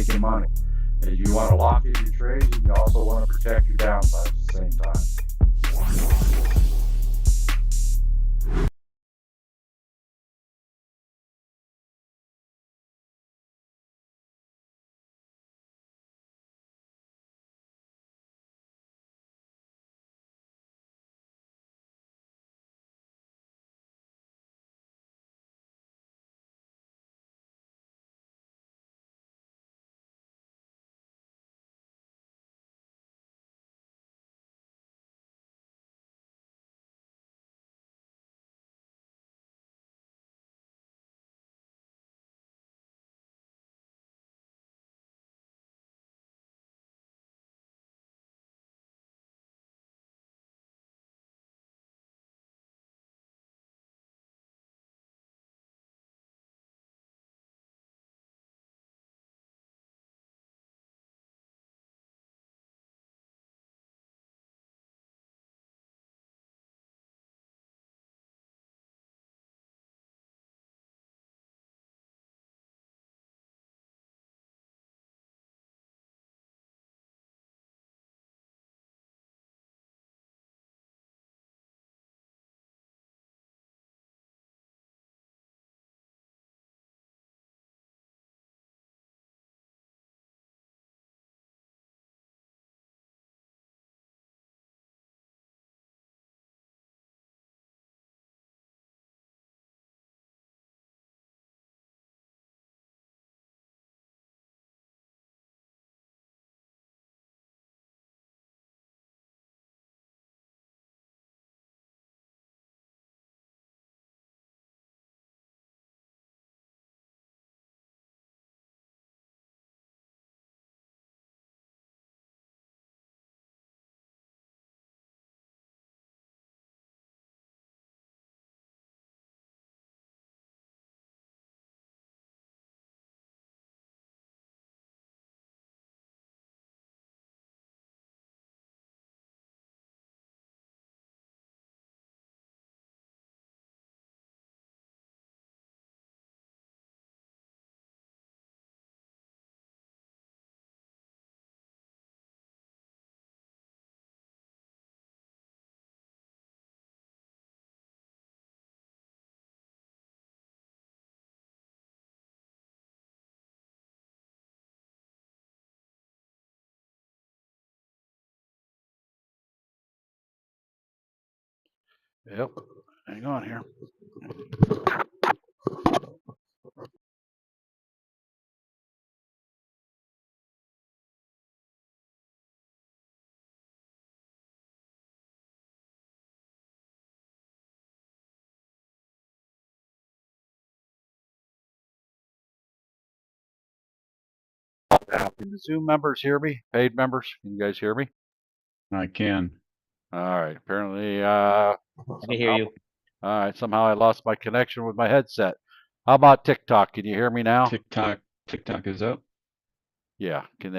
making money. And you want to lock in your trades, and you also want to protect your downsides at the same time. Yep. Hang on here. Now, can the Zoom members hear me? Paid members, can you guys hear me? I can. All right. Apparently, I can hear you. All right. Somehow I lost my connection with my headset. How about TikTok? Can you hear me now? TikTok is up. Yeah. Can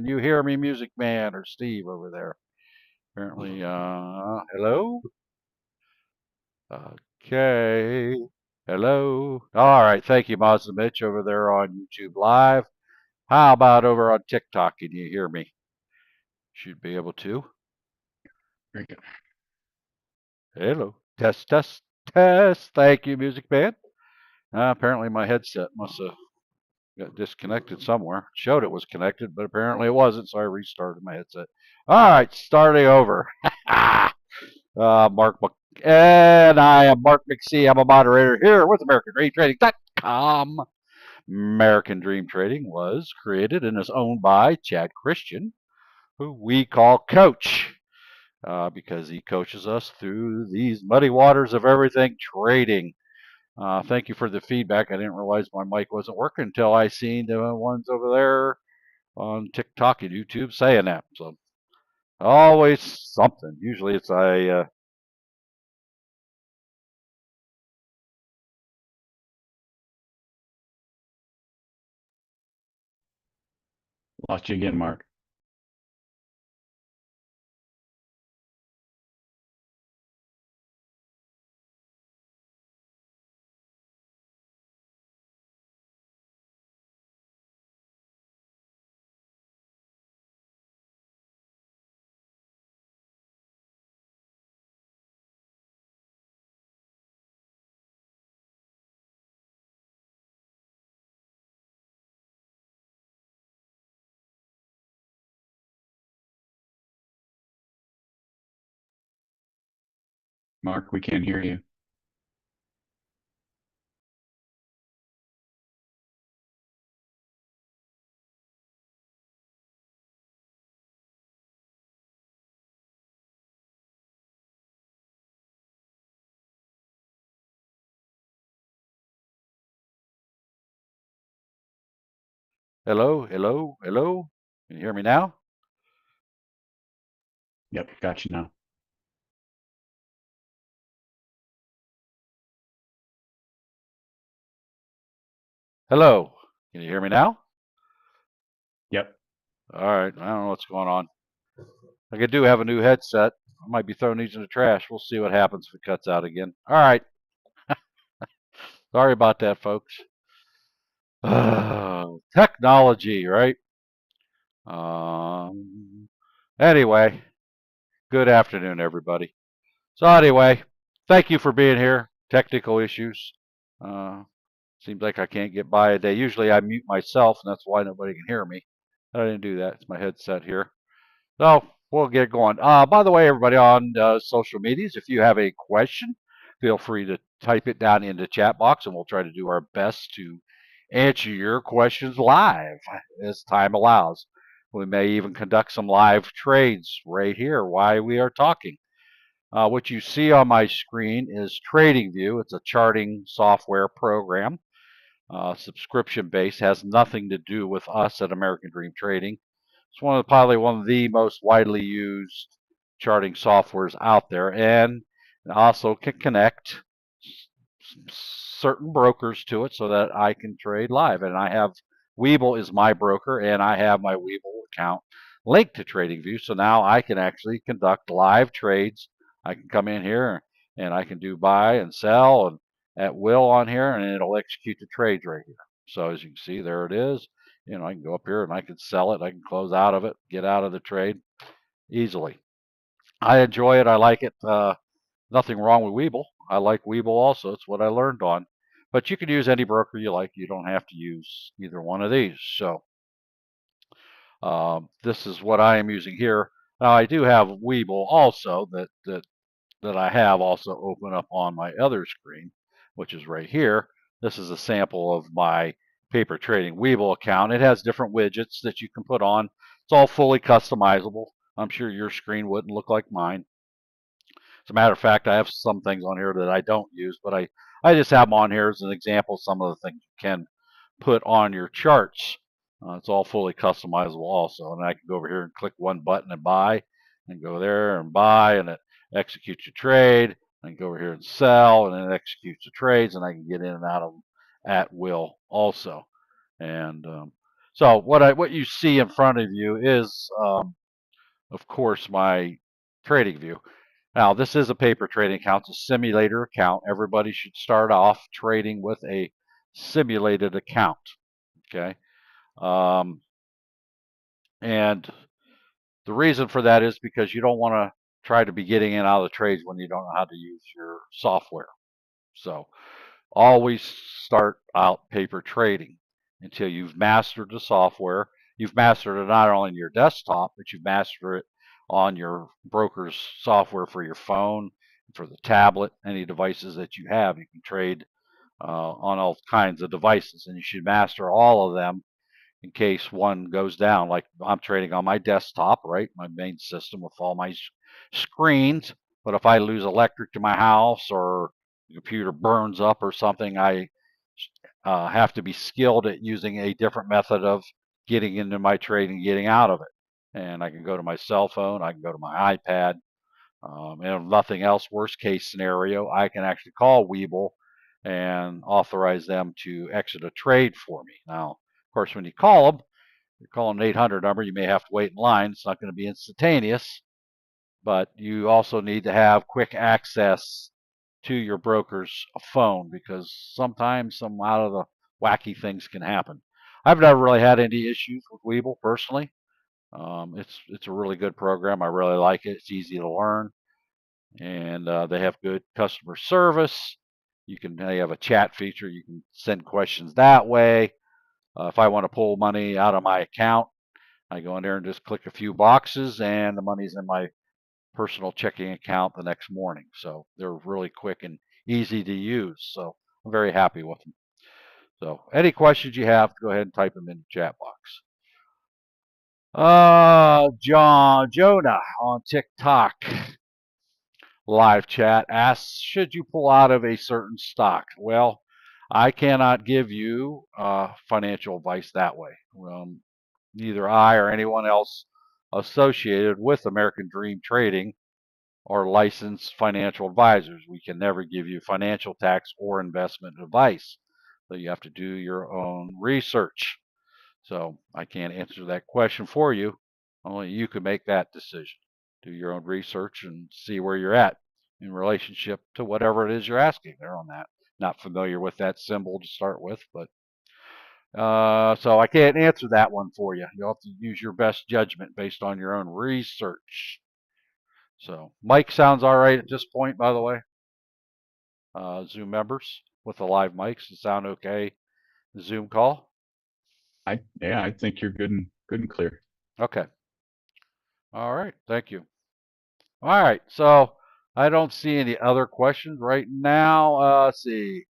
you hear me, Music Man or Steve over there? Apparently, hello? Okay. Hello. All right. Thank you, Mazda Mitch over there on YouTube Live. How about over on TikTok? Can you hear me? Should be able to. Very good. Hello. Test, test, test. Thank you, Music Man. Apparently my headset must have got disconnected somewhere. It showed it was connected, but apparently it wasn't, so I restarted my headset. All right, starting over. Mark, and I am Mark McSee. I'm a moderator here with AmericanDreamTrading.com. American Dream Trading was created and is owned by Chad Christian, who we call Coach, because he coaches us through these muddy waters of everything trading. Thank you for the feedback. I didn't realize my mic wasn't working until I seen the ones over there on TikTok and YouTube saying that. So always something. Usually it's Lost you again, Mark. Mark, we can't hear you. Hello, hello, hello. Can you hear me now? Yep, got you now. Hello. Can you hear me now? Yep. All right. I don't know what's going on. I do have a new headset. I might be throwing these in the trash. We'll see what happens if it cuts out again. All right. Sorry about that, folks. Technology, right? Um, anyway, good afternoon, everybody. So anyway, thank you for being here. Technical issues. Uh, seems like I can't get by a day. Usually I mute myself, and that's why nobody can hear me. I didn't do that. It's my headset here. So we'll get going. By the way, everybody on social medias, if you have a question, feel free to type it down in the chat box, and we'll try to do our best to answer your questions live as time allows. We may even conduct some live trades right here while we are talking. What you see on my screen is TradingView. It's a charting software program, subscription based, has nothing to do with us at American Dream Trading. It's probably one of the most widely used charting softwares out there, and also can connect certain brokers to it so that I can trade live. And I have Webull is my broker, and I have my Webull account linked to TradingView, so now I can actually conduct live trades. I can come in here and I can do buy and sell and at will on here, and it'll execute the trades right here. So as you can see, there it is. I can go up here and I can sell it. I can close out of it, get out of the trade easily. I enjoy it. I like it. Nothing wrong with Webull. I like Webull also. It's what I learned on. But you can use any broker you like. You don't have to use either one of these. So this is what I am using here. Now I do have Webull also that I have also open up on my other screen, which is right here. This is a sample of my paper trading Webull account. It has different widgets that you can put on. It's all fully customizable. I'm sure your screen wouldn't look like mine. As a matter of fact, I have some things on here that I don't use, but I just have them on here as an example of some of the things you can put on your charts. It's all fully customizable also. And I can go over here and click one button and buy, and go there and buy, and it executes your trade. I can go over here and sell, and it executes the trades, and I can get in and out of them at will also. And so what you see in front of you is, of course, my trading view. Now, this is a paper trading account. It's a simulator account. Everybody should start off trading with a simulated account. Okay. And the reason for that is because you don't want to try to be getting in and out of the trades when you don't know how to use your software. So always start out paper trading until you've mastered the software. You've mastered it not only on your desktop, but you've mastered it on your broker's software for your phone, for the tablet, any devices that you have. You can trade on all kinds of devices, and you should master all of them in case one goes down. Like I'm trading on my desktop, right? My main system with all my screens. But if I lose electric to my house or the computer burns up or something, I have to be skilled at using a different method of getting into my trade and getting out of it. And I can go to my cell phone, I can go to my iPad, and if nothing else, worst case scenario, I can actually call Webull and authorize them to exit a trade for me. Now, of course, when you call them, you're calling an 800 number, you may have to wait in line. It's not going to be instantaneous, but you also need to have quick access to your broker's phone because sometimes some out of the wacky things can happen. I've never really had any issues with Webull personally. It's a really good program. I really like it. It's easy to learn, and they have good customer service. They have a chat feature. You can send questions that way. If I want to pull money out of my account, I go in there and just click a few boxes, and the money's in my personal checking account the next morning. So they're really quick and easy to use. So I'm very happy with them. So any questions you have, go ahead and type them in the chat box. Jonah on TikTok live chat asks, should you pull out of a certain stock? Well, I cannot give you financial advice that way. Neither I or anyone else associated with American Dream Trading are licensed financial advisors. We can never give you financial, tax, or investment advice. So you have to do your own research. So I can't answer that question for you. Only you can make that decision. Do your own research and see where you're at in relationship to whatever it is you're asking there on that. Not familiar with that symbol to start with, but so I can't answer that one for you. You'll have to use your best judgment based on your own research. So Mike sounds all right at this point, by the way. Zoom members with the live mics, does it sound okay? The Zoom call? I think you're good and clear. Okay. All right. Thank you. All right. So I don't see any other questions right now. Let's see.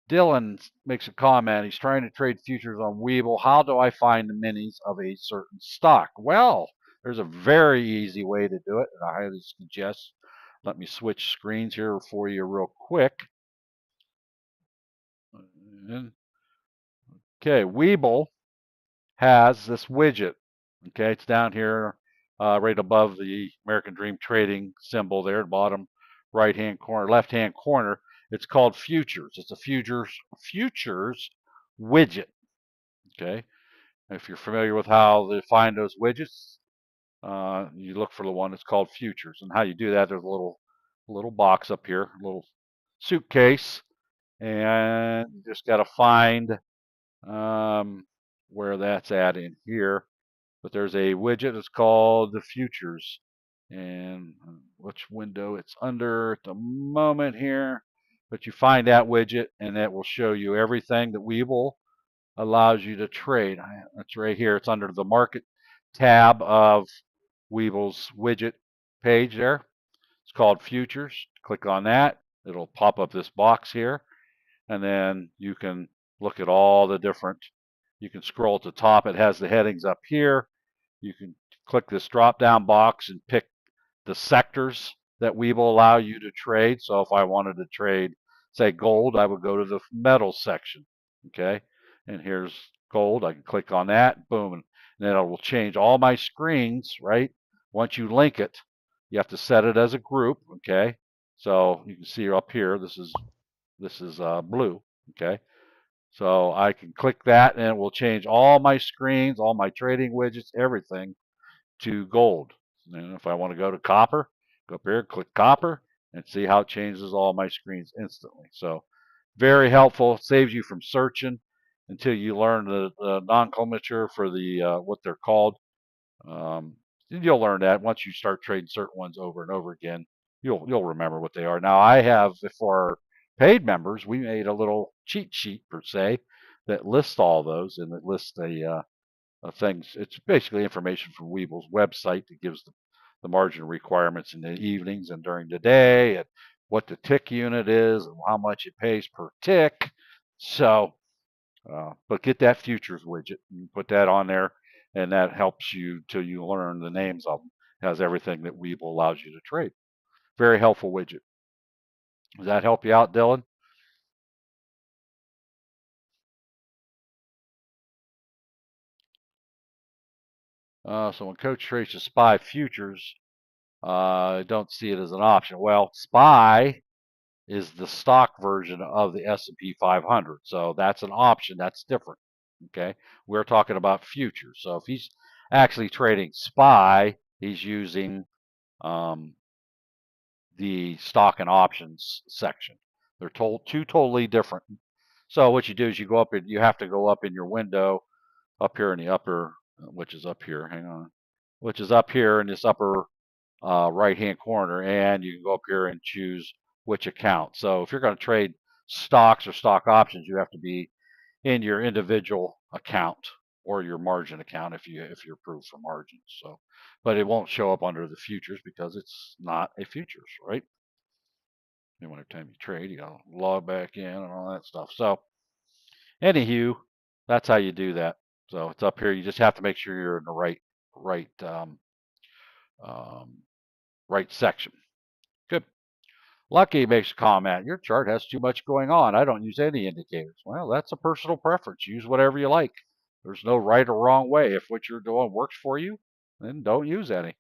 Dylan makes a comment. He's trying to trade futures on Webull. How do I find the minis of a certain stock? Well, there's a very easy way to do it, and I highly suggest. Let me switch screens here for you real quick. Okay, Webull has this widget. Okay, it's down here right above the American Dream Trading symbol there, bottom right-hand corner, left-hand corner. It's called Futures. It's a futures widget. Okay, if you're familiar with how to find those widgets, you look for the one that's called Futures. And how you do that, there's a little box up here, a little suitcase, and you just got to find where that's at in here. But there's a widget that's called the Futures, and which window it's under at the moment here. But you find that widget, and that will show you everything that Webull allows you to trade. That's right here. It's under the Market tab of Webull's widget page there. It's called Futures. Click on that. It'll pop up this box here, and then you can look at all the different. You can scroll at the top. It has the headings up here. You can click this drop down box and pick the sectors that we will allow you to trade. So if I wanted to trade, say, gold, I would go to the metals section. Okay, and here's gold. I can click on that, boom, and then it will change all my screens, right? Once you link it, you have to set it as a group. Okay, so you can see up here, this is blue. Okay, so I can click that and it will change all my screens, all my trading widgets, everything to gold. And if I want to go to copper, go up here, click copper, and see how it changes all my screens instantly. So very helpful. Saves you from searching until you learn the nomenclature for the what they're called. You'll learn that once you start trading certain ones over and over again. You'll remember what they are. Now I have for paid members, we made a little cheat sheet per se that lists all those, and it lists things. It's basically information from Webull's website that gives the margin requirements in the evenings and during the day, and what the tick unit is and how much it pays per tick. So, but get that futures widget and put that on there, and that helps you till you learn the names of them. It has everything that Webull allows you to trade. Very helpful widget. Does that help you out, Dylan? So when Coach trades to SPY futures, I don't see it as an option. Well, SPY is the stock version of the S&P 500. So that's an option. That's different. Okay. We're talking about futures. So if he's actually trading SPY, he's using the stock and options section. They're two totally different. So what you do is you go up and you have to go up in your window up here in the upper, which is up here. Hang on, which is up here in this upper right-hand corner, and you can go up here and choose which account. So if you're going to trade stocks or stock options, you have to be in your individual account. or your margin account if you're approved for margins. So, but it won't show up under the futures because it's not a futures, right? And every time you trade, you gotta log back in and all that stuff. So, anywho, that's how you do that. So it's up here. You just have to make sure you're in the right um, right section. Good. Lucky makes a comment. Your chart has too much going on. I don't use any indicators. Well, that's a personal preference. Use whatever you like. There's no right or wrong way. If what you're doing works for you, then don't use any.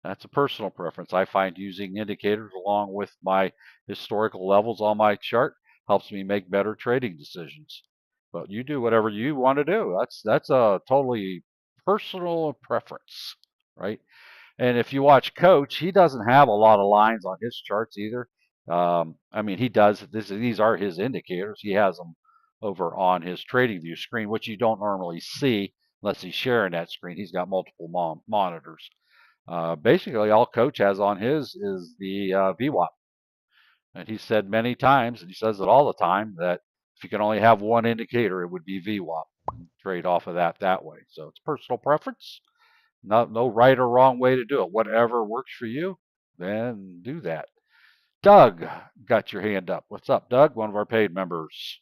That's a personal preference. I find using indicators along with my historical levels on my chart helps me make better trading decisions. But you do whatever you want to do. That's a totally personal preference, right? And if you watch Coach, he doesn't have a lot of lines on his charts either. I mean, he does. These are his indicators. He has them over on his trading view screen, which you don't normally see unless he's sharing that screen. He's got multiple monitors. Basically, all Coach has on his is the VWAP. And he said many times, and he says it all the time, that if you can only have one indicator, it would be VWAP. And trade off of that way. So it's personal preference. No right or wrong way to do it. Whatever works for you, then do that. Doug got your hand up. What's up, Doug? One of our paid members.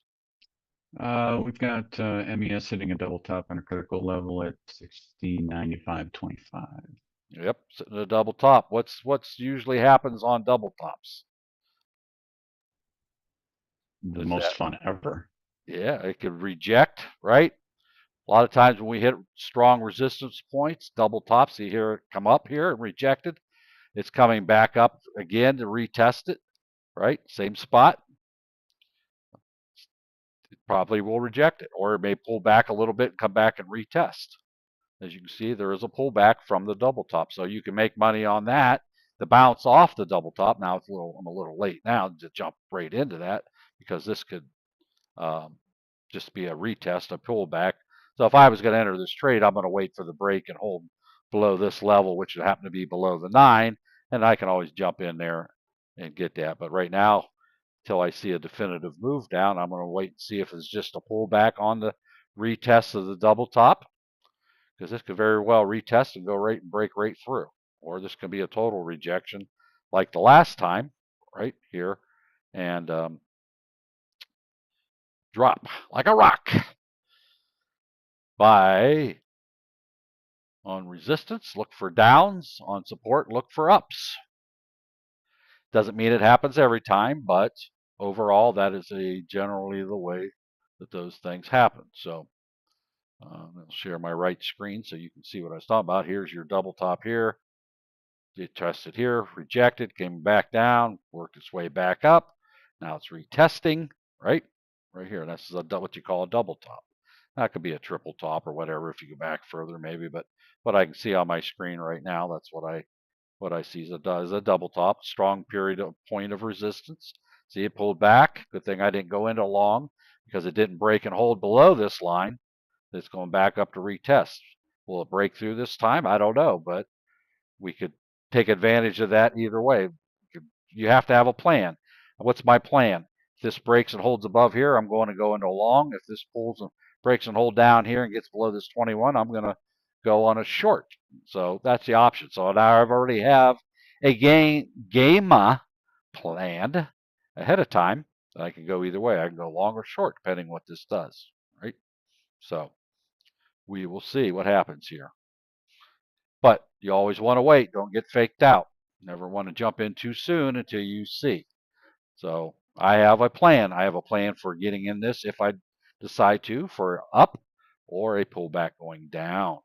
We've got MES hitting a double top on a critical level at 60.95.25. Yep, sitting at a double top. What's usually happens on double tops? The most fun ever. Yeah, it could reject, right? A lot of times when we hit strong resistance points, double tops, you hear it come up here and rejected. It's coming back up again to retest it, right? Same spot. It probably will reject it, or it may pull back a little bit and come back and retest. As you can see, there is a pullback from the double top, so you can make money on that. The bounce off the double top. Now I'm a little late now to jump right into that because this could just be a retest, a pullback. So if I was going to enter this trade, I'm going to wait for the break and hold below this level, which would happen to be below the 9, and I can always jump in there and get that. But right now, till I see a definitive move down, I'm going to wait and see if it's just a pullback on the retest of the double top, because this could very well retest and go right and break right through. Or this could be a total rejection like the last time, right here, and drop like a rock. Buy on resistance, look for downs. On support, look for ups. Doesn't mean it happens every time, but overall, that is generally the way that those things happen. So I'll share my right screen so you can see what I was talking about. Here's your double top here. It tested here, rejected, came back down, worked its way back up. Now it's retesting, right? Right here. That's what you call a double top. That could be a triple top or whatever if you go back further, maybe. But what I can see on my screen right now, that's what I see is a double top, strong point of resistance. See, it pulled back. Good thing I didn't go into long because it didn't break and hold below this line. It's going back up to retest. Will it break through this time? I don't know, but we could take advantage of that either way. You have to have a plan. What's my plan? If this breaks and holds above here, I'm going to go into a long. If this pulls and breaks and hold down here and gets below this 21, I'm going to go on a short. So that's the option. So now I've already have a game planned ahead of time. I can go either way. I can go long or short depending what this does, right? So we will see what happens here. But you always want to wait. Don't get faked out. Never want to jump in too soon until you see. So I have a plan. I have a plan for getting in this if I decide to, for up or a pullback going down,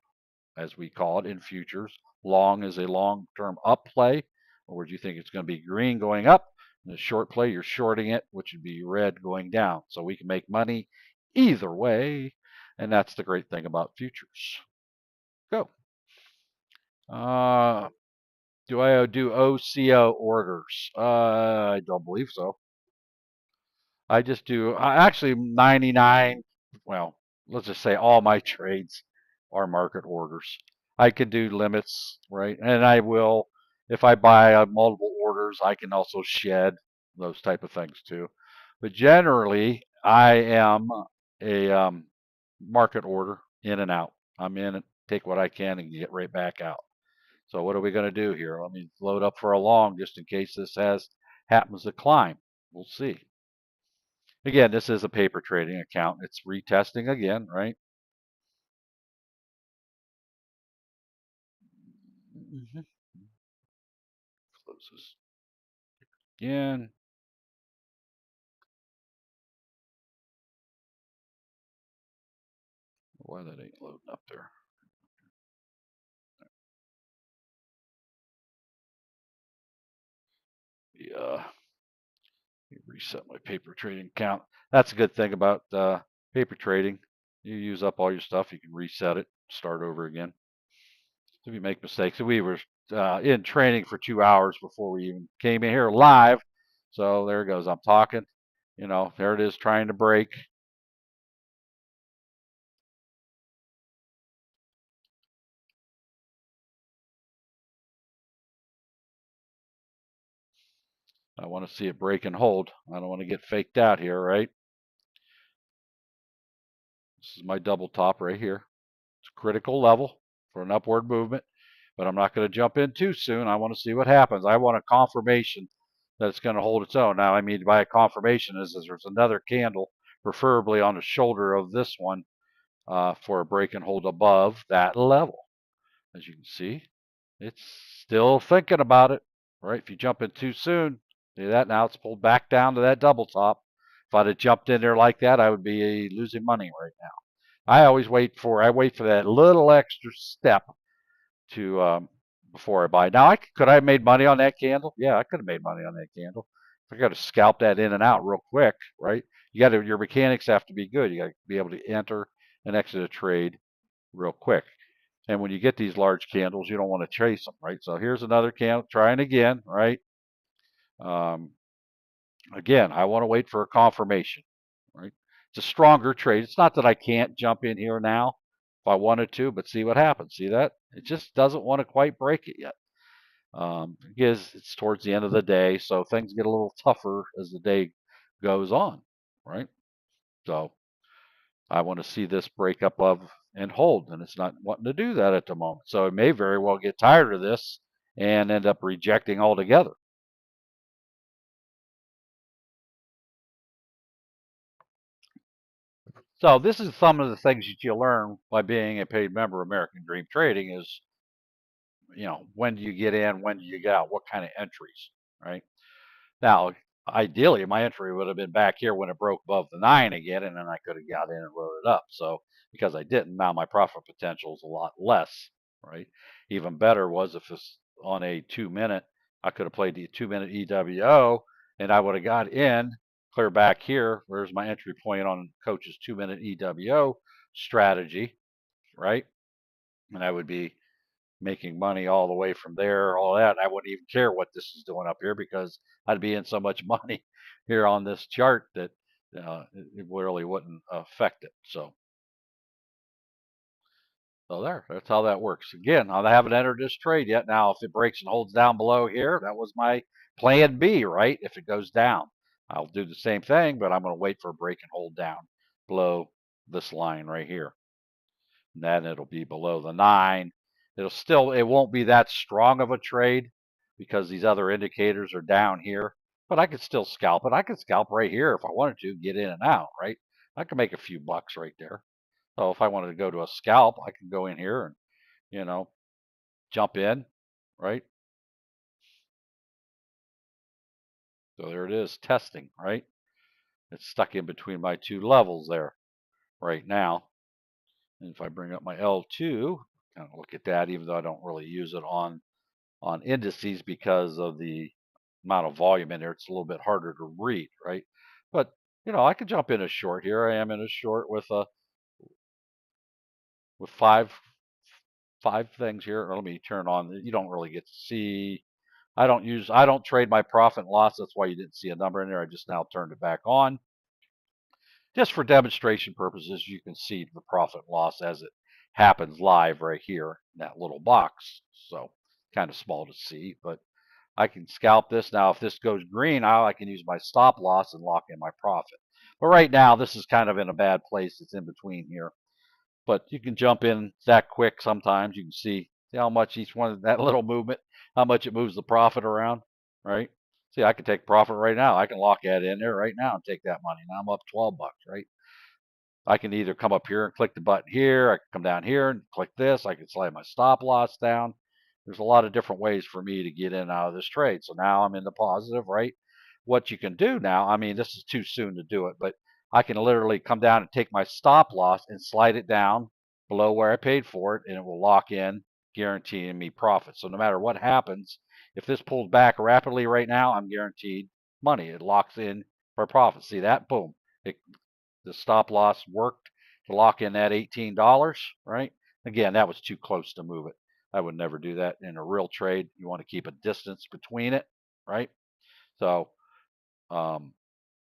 as we call it in futures. Long is a long-term up play, or do you think it's going to be green going up? In a short play, you're shorting it, which would be red going down. So we can make money either way, and that's the great thing about futures. Go. Do I do OCO orders? I don't believe so. I just do actually 99. Well, let's just say all my trades are market orders. I can do limits, right? And I will, if I buy multiple orders, I can also shed those type of things too. But generally, I am a market order in and out. I'm in, take what I can, and get right back out. So what are we going to do here? Let me load up for a long just in case this happens to climb. We'll see. Again, this is a paper trading account. It's retesting again, right? Close this again. Why that ain't loading up there? Yeah. Reset my paper trading account. That's a good thing about paper trading. You use up all your stuff, you can reset it, start over again. If you make mistakes, we were in training for 2 hours before we even came in here live. So there it goes. I'm talking. There it is trying to break. I want to see it break and hold. I don't want to get faked out here, right? This is my double top right here. It's a critical level for an upward movement, but I'm not going to jump in too soon. I want to see what happens. I want a confirmation that it's going to hold its own. Now, I mean by a confirmation is there's another candle, preferably on the shoulder of this one, for a break and hold above that level. As you can see, it's still thinking about it, right? If you jump in too soon, see that now it's pulled back down to that double top. If I'd have jumped in there like that, I would be losing money right now. I wait for that little extra step to before I buy. Now, could I have made money on that candle? Yeah, I could have made money on that candle. I got to scalp that in and out real quick, right? Your mechanics have to be good. You got to be able to enter and exit a trade real quick. And when you get these large candles, you don't want to chase them, right? So here's another candle, trying again, right? Again, I want to wait for a confirmation, right? It's a stronger trade. It's not that I can't jump in here now if I wanted to, but see what happens. See that? It just doesn't want to quite break it yet. Because it's towards the end of the day, so things get a little tougher as the day goes on, right? So I want to see this break up of and hold, and it's not wanting to do that at the moment. So it may very well get tired of this and end up rejecting altogether. So this is some of the things that you learn by being a paid member of American Dream Trading is, when do you get in, when do you get out, what kind of entries, right? Now, ideally, my entry would have been back here when it broke above the 9 again, and then I could have got in and wrote it up. So because I didn't, now my profit potential is a lot less, right? Even better was if it's on a 2-minute, I could have played the 2-minute EWO, and I would have got in clear back here. Where's my entry point on Coach's 2-minute EWO strategy, right? And I would be making money all the way from there, all that. I wouldn't even care what this is doing up here because I'd be in so much money here on this chart that it really wouldn't affect it. So that's how that works. Again, I haven't entered this trade yet. Now, if it breaks and holds down below here, that was my plan B, right? If it goes down, I'll do the same thing, but I'm going to wait for a break and hold down below this line right here. And then it'll be below the 9. It won't be that strong of a trade because these other indicators are down here, but I could still scalp it. I could scalp right here if I wanted to, get in and out, right? I could make a few bucks right there. So if I wanted to go to a scalp, I can go in here and, jump in, right? So there it is, testing, right? It's stuck in between my two levels there right now. And if I bring up my L2, kind of look at that, even though I don't really use it on indices because of the amount of volume in there, it's a little bit harder to read, right? But I could jump in a short here. I am in a short with five things here. Let me turn on. You don't really get to see. I don't trade my profit and loss. That's why you didn't see a number in there. I just now turned it back on. Just for demonstration purposes, you can see the profit and loss as it happens live right here in that little box. So kind of small to see, but I can scalp this. Now, if this goes green, I can use my stop loss and lock in my profit. But right now, this is kind of in a bad place. It's in between here. but you can jump in that quick sometimes. You can see how much each one, that little movement, how much it moves the profit around, right? See, I can take profit right now. I can lock that in there right now and take that money. Now I'm up 12 bucks, right? I can either come up here and click the button here. I can come down here and click this. I can slide my stop loss down. There's a lot of different ways for me to get in and out of this trade. So now I'm in the positive, right? What you can do now, I mean, this is too soon to do it, but I can literally come down and take my stop loss and slide it down below where I paid for it, and it will lock in, guaranteeing me profit. So no matter what happens, if this pulls back rapidly right now, I'm guaranteed money. It locks in for profit. See that? Boom. The stop loss worked to lock in that $18, right? Again, that was too close to move it. I would never do that in a real trade. You want to keep a distance between it, right? So um,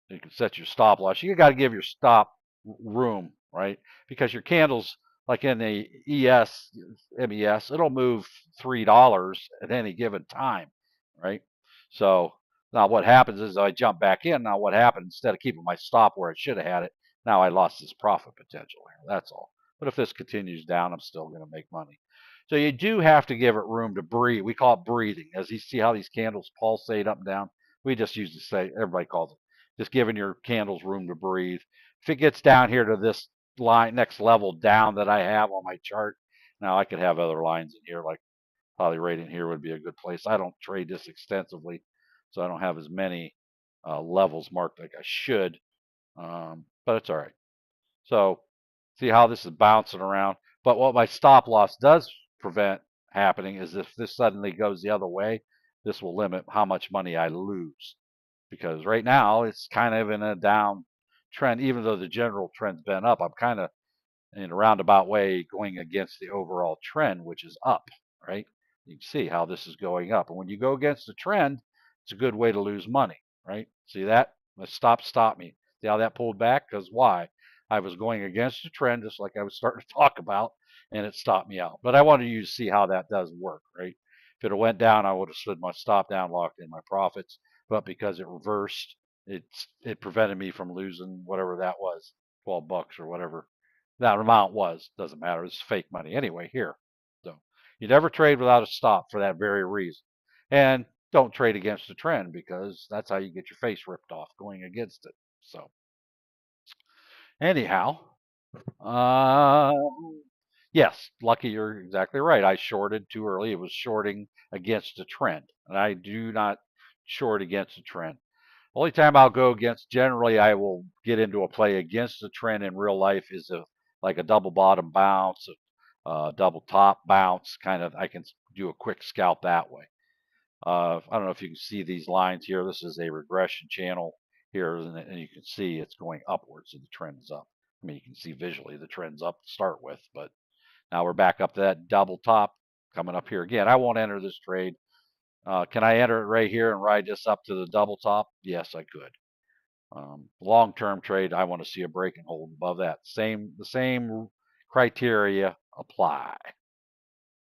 you can set your stop loss. You got to give your stop room, right? Because your candles, like in the MES, it'll move $3 at any given time, right? So now what happens is I jump back in. Now what happens, instead of keeping my stop where it should have had it, now I lost this profit potential here. That's all. But if this continues down, I'm still going to make money. So you do have to give it room to breathe. We call it breathing. As you see how these candles pulsate up and down, we just used to say, everybody calls it, just giving your candles room to breathe. If it gets down here to this line, next level down that I have on my chart, now I could have other lines in here, like probably right in here would be a good place. I don't trade this extensively, so I don't have as many levels marked like I should, but it's all right. So see how this is bouncing around. But what my stop loss does prevent happening is if this suddenly goes the other way, this will limit how much money I lose. Because right now it's kind of in a down trend, even though the general trend's been up. I'm kind of in a roundabout way going against the overall trend, which is up, right? You can see how this is going up. And when you go against the trend, it's a good way to lose money, right? See that? The stop me. See how that pulled back? Because why? I was going against the trend, just like I was starting to talk about, and it stopped me out. But I wanted you to see how that does work, right? If it had went down, I would have stood my stop down, locked in my profits. But because it reversed, it prevented me from losing whatever that was, 12 bucks or whatever that amount was. Doesn't matter. It's fake money anyway here. So you never trade without a stop for that very reason. And don't trade against the trend because that's how you get your face ripped off going against it. So anyhow, uh, yes, lucky you're exactly right. I shorted too early. It was shorting against a trend, and I do not short against a trend. Only time I'll go against, generally, I will get into a play against the trend in real life is like a double bottom bounce, a double top bounce, kind of. I can do a quick scalp that way. I don't know if you can see these lines here. This is a regression channel here, and you can see it's going upwards, so the trend is up. I mean, you can see visually the trend's up to start with, but now we're back up to that double top coming up here again. I won't enter this trade. Can I enter it right here and ride this up to the double top? Yes, I could. Long-term trade, I want to see a break and hold above that. The same criteria apply.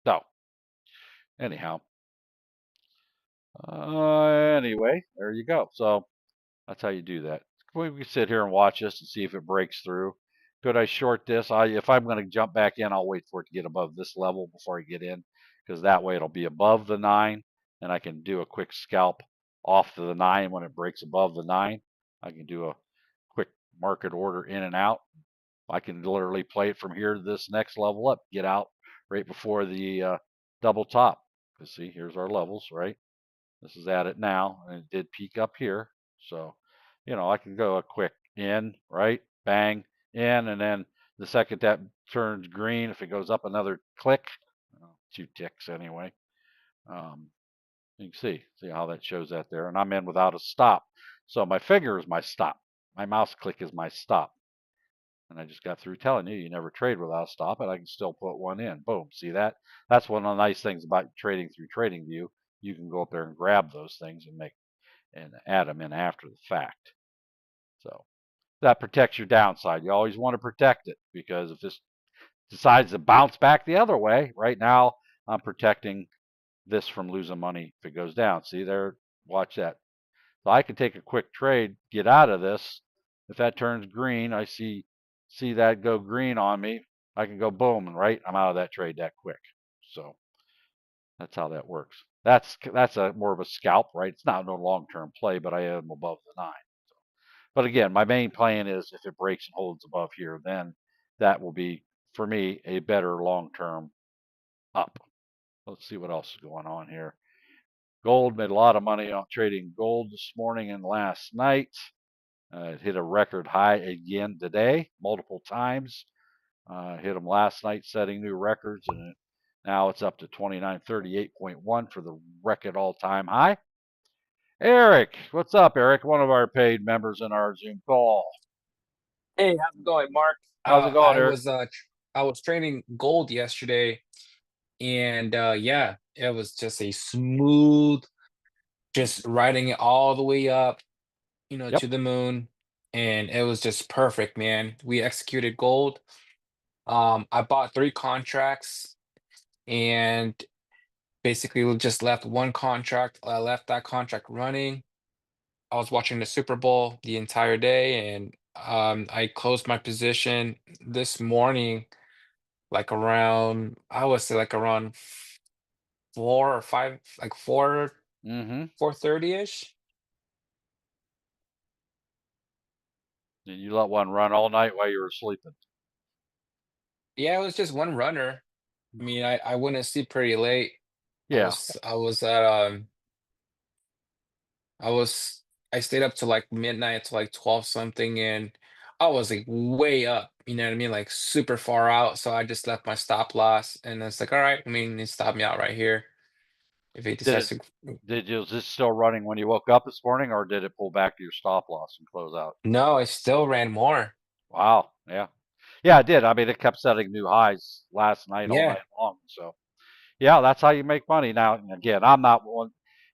So, anyhow, anyway, there you go. So that's how you do that. We can sit here and watch this and see if it breaks through. Could I short this? If I'm going to jump back in, I'll wait for it to get above this level before I get in, because that way it'll be above the 9, and I can do a quick scalp off to the 9 when it breaks above the 9. I can do a quick market order in and out. I can literally play it from here to this next level up, get out right before the double top. Because see, here's our levels, right? This is at it now, and it did peak up here. So, I can go a quick in, right? Bang, in, and then the second that turns green, if it goes up another click, 2 ticks anyway, you can see how that shows that there. And I'm in without a stop. So my finger is my stop. My mouse click is my stop. And I just got through telling you, you never trade without a stop, and I can still put one in. Boom. See that? That's one of the nice things about trading through TradingView. You can go up there and grab those things and add them in after the fact. So that protects your downside. You always want to protect it, because if this decides to bounce back the other way, right now I'm protecting this from losing money if it goes down. See there? Watch that. So I can take a quick trade, get out of this. If that turns green, I see that go green on me. I can go boom and right, I'm out of that trade that quick. So that's how that works. That's a more of a scalp, right? It's not no long-term play, but I am above the 9. But again, my main plan is if it breaks and holds above here, then that will be for me a better long-term up. Let's see what else is going on here. Gold made a lot of money on trading gold this morning and last night. It hit a record high again today, multiple times. Hit them last night, setting new records, and now it's up to 2938.1 for the record all-time high. Eric, what's up, Eric? One of our paid members in our Zoom call. Hey, how's it going, Mark? How's it going, Eric? I was trading gold yesterday, and yeah, it was just a smooth, just riding it all the way up, Yep. to the moon, and it was just perfect, man. We executed gold. I bought 3 contracts, and basically we just left one contract. I left that contract running. I was watching the Super Bowl the entire day, and I closed my position this morning like around, I would say like around 4 or 5, like 4:30ish. And you let one run all night while you were sleeping. Yeah, it was just one runner. I mean, I went to sleep pretty late. Yeah. I was at I was I stayed up to like midnight to like 12 something, and I was like way up, you know what I mean? Like super far out. So I just left my stop loss, and it's like, all right, I mean, it stopped me out right here. If it Did decides it? to. Was this still running when you woke up this morning, or did it pull back to your stop loss and close out? No, it still ran more. Wow. Yeah. Yeah, it did. I mean, it kept setting new highs last night, all Yeah. night long. So, yeah, that's how you make money. Now, again, I'm not one.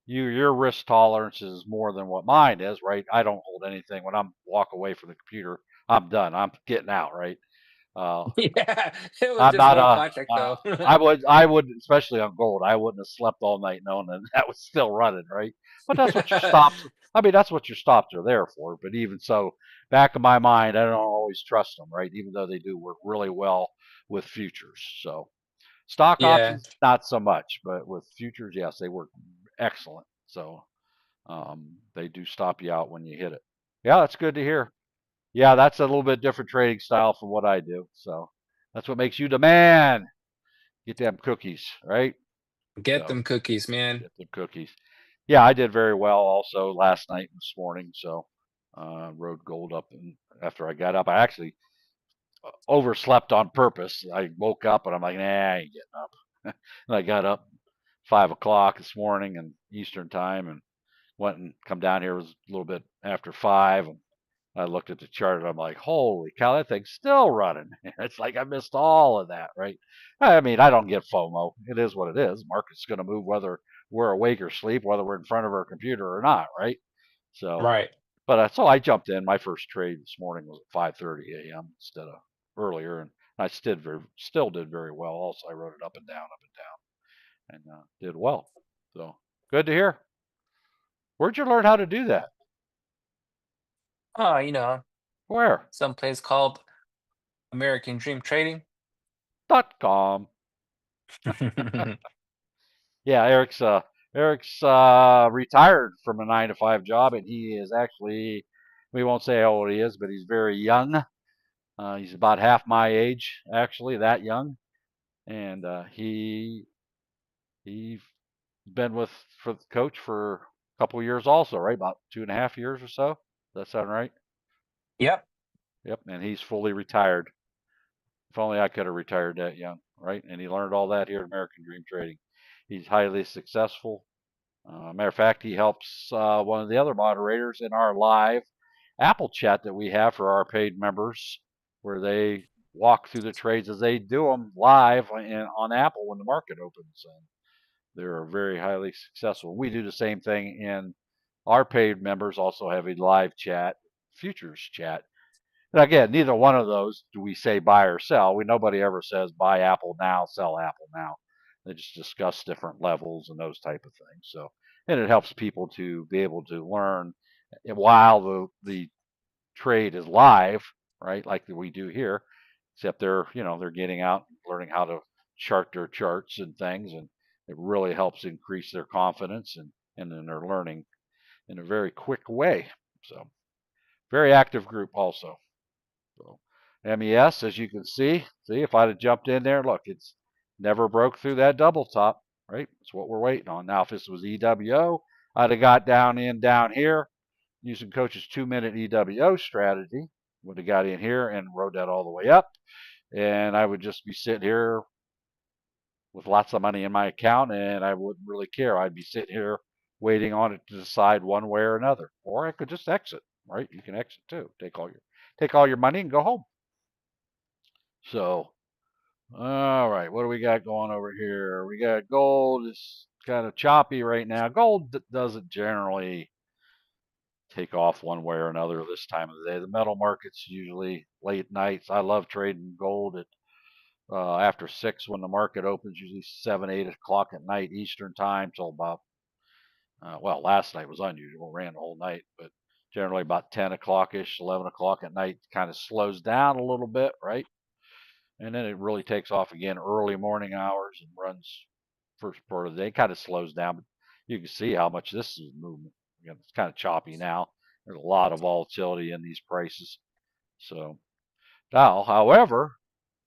Your risk tolerance is more than what mine is, right? I don't hold anything when I'm walk away from the computer. I'm done. I'm getting out, right? Uh, Yeah, it was I'm just not one a. contract though. I would, especially on gold. I wouldn't have slept all night knowing that that was still running, right? But that's what your stops. I mean, that's what your stops are there for. But even so, back in my mind, I don't always trust them, right? Even though they do work really well with futures. So stock Yeah, options, not so much, but with futures, yes, they work excellent. So they do stop you out when you hit it. Yeah, that's good to hear. Yeah, that's a little bit different trading style from what I do. So that's what makes you the man. Get them cookies, right? get So them cookies, man. get them cookies. Yeah, I did very well also last night and this morning. So rode gold up, and after I got up, I actually overslept on purpose. I woke up and I'm like, nah, I ain't getting up. And I got up 5 o'clock this morning and Eastern time and went and come down here. It was a little bit after 5, and I looked at the chart and I'm like, holy cow, that thing's still running. It's like I missed all of that, right? I mean, I don't get FOMO. It is what it is. Market's going to move whether we're awake or asleep, whether we're in front of our computer or not, right? So, Right. but so I jumped in. My first trade this morning was at 5:30 a.m. instead of earlier, and I still did very well. Also, I wrote it up and down, and did well. So good to hear. Where'd you learn how to do that? Oh, Where? some place called American Dream Trading. .com. Yeah, Eric's retired from a 9 to 5 job, and he is actually, we won't say how old he is, but he's very young. He's about half my age, actually, that young, and he's been with for the coach for a couple of years also, right? About 2.5 years or so. Does that sound right? Yep. Yep, and he's fully retired. If only I could have retired that young, right? And he learned all that here at American Dream Trading. He's highly successful. Matter of fact, he helps one of the other moderators in our live Apple chat that we have for our paid members, where they walk through the trades as they do them live on Apple when the market opens. And they're very highly successful. We do the same thing in our paid members, also have a live chat, futures chat. And again, neither one of those do we say buy or sell. Nobody ever says buy Apple now, sell Apple now. They just discuss different levels and those type of things. So, and it helps people to be able to learn while the trade is live, right? Like we do here. except they're getting out, learning how to chart their charts and things, and it really helps increase their confidence and then they're learning in a very quick way. So very active group also. So MES, as you can see if I'd have jumped in there, look, it's never broke through that double top, right? That's what we're waiting on. Now, if this was EWO, I'd have got down here using Coach's 2-minute EWO strategy. Would have got in here and rode that all the way up, and I would just be sitting here with lots of money in my account, and I wouldn't really care. I'd be sitting here waiting on it to decide one way or another, or I could just exit. Right? You can exit too. Take all your money and go home. So, all right, what do we got going over here? We got gold. It's kind of choppy right now. Gold doesn't generally take off one way or another this time of the day. The metal market's usually late nights. I love trading gold at after 6 when the market opens, usually 7, 8 o'clock at night Eastern time till about, well, last night was unusual, ran the whole night, but generally about 10 o'clock-ish, 11 o'clock at night, kind of slows down a little bit, right? And then it really takes off again early morning hours and runs first part of the day, kind of slows down, but you can see how much this is movement. Again, it's kind of choppy now. There's a lot of volatility in these prices. So now, however,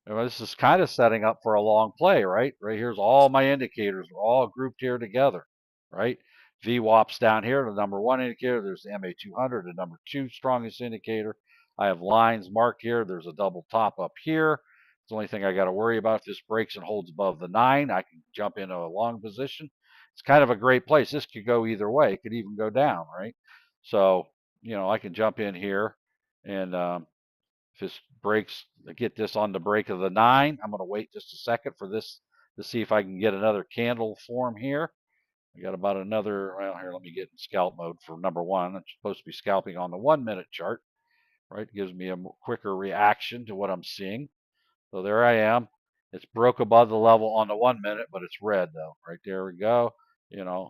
this is kind of setting up for a long play, right? Right here's all my indicators are all grouped here together, right? VWAP's down here, the number 1 indicator. There's the MA200, the number 2 strongest indicator. I have lines marked here. There's a double top up here. It's the only thing I got to worry about. If this breaks and holds above the 9, I can jump into a long position. It's kind of a great place. This could go either way. It could even go down, right? So, I can jump in here and if this breaks, get this on the break of the 9. I'm going to wait just a second for this to see if I can get another candle form here. I got about another, well, here, let me get in scalp mode for number 1. I'm supposed to be scalping on the 1-minute chart, right? It gives me a quicker reaction to what I'm seeing. So there I am. It's broke above the level on the 1-minute, but it's red though. Right there we go.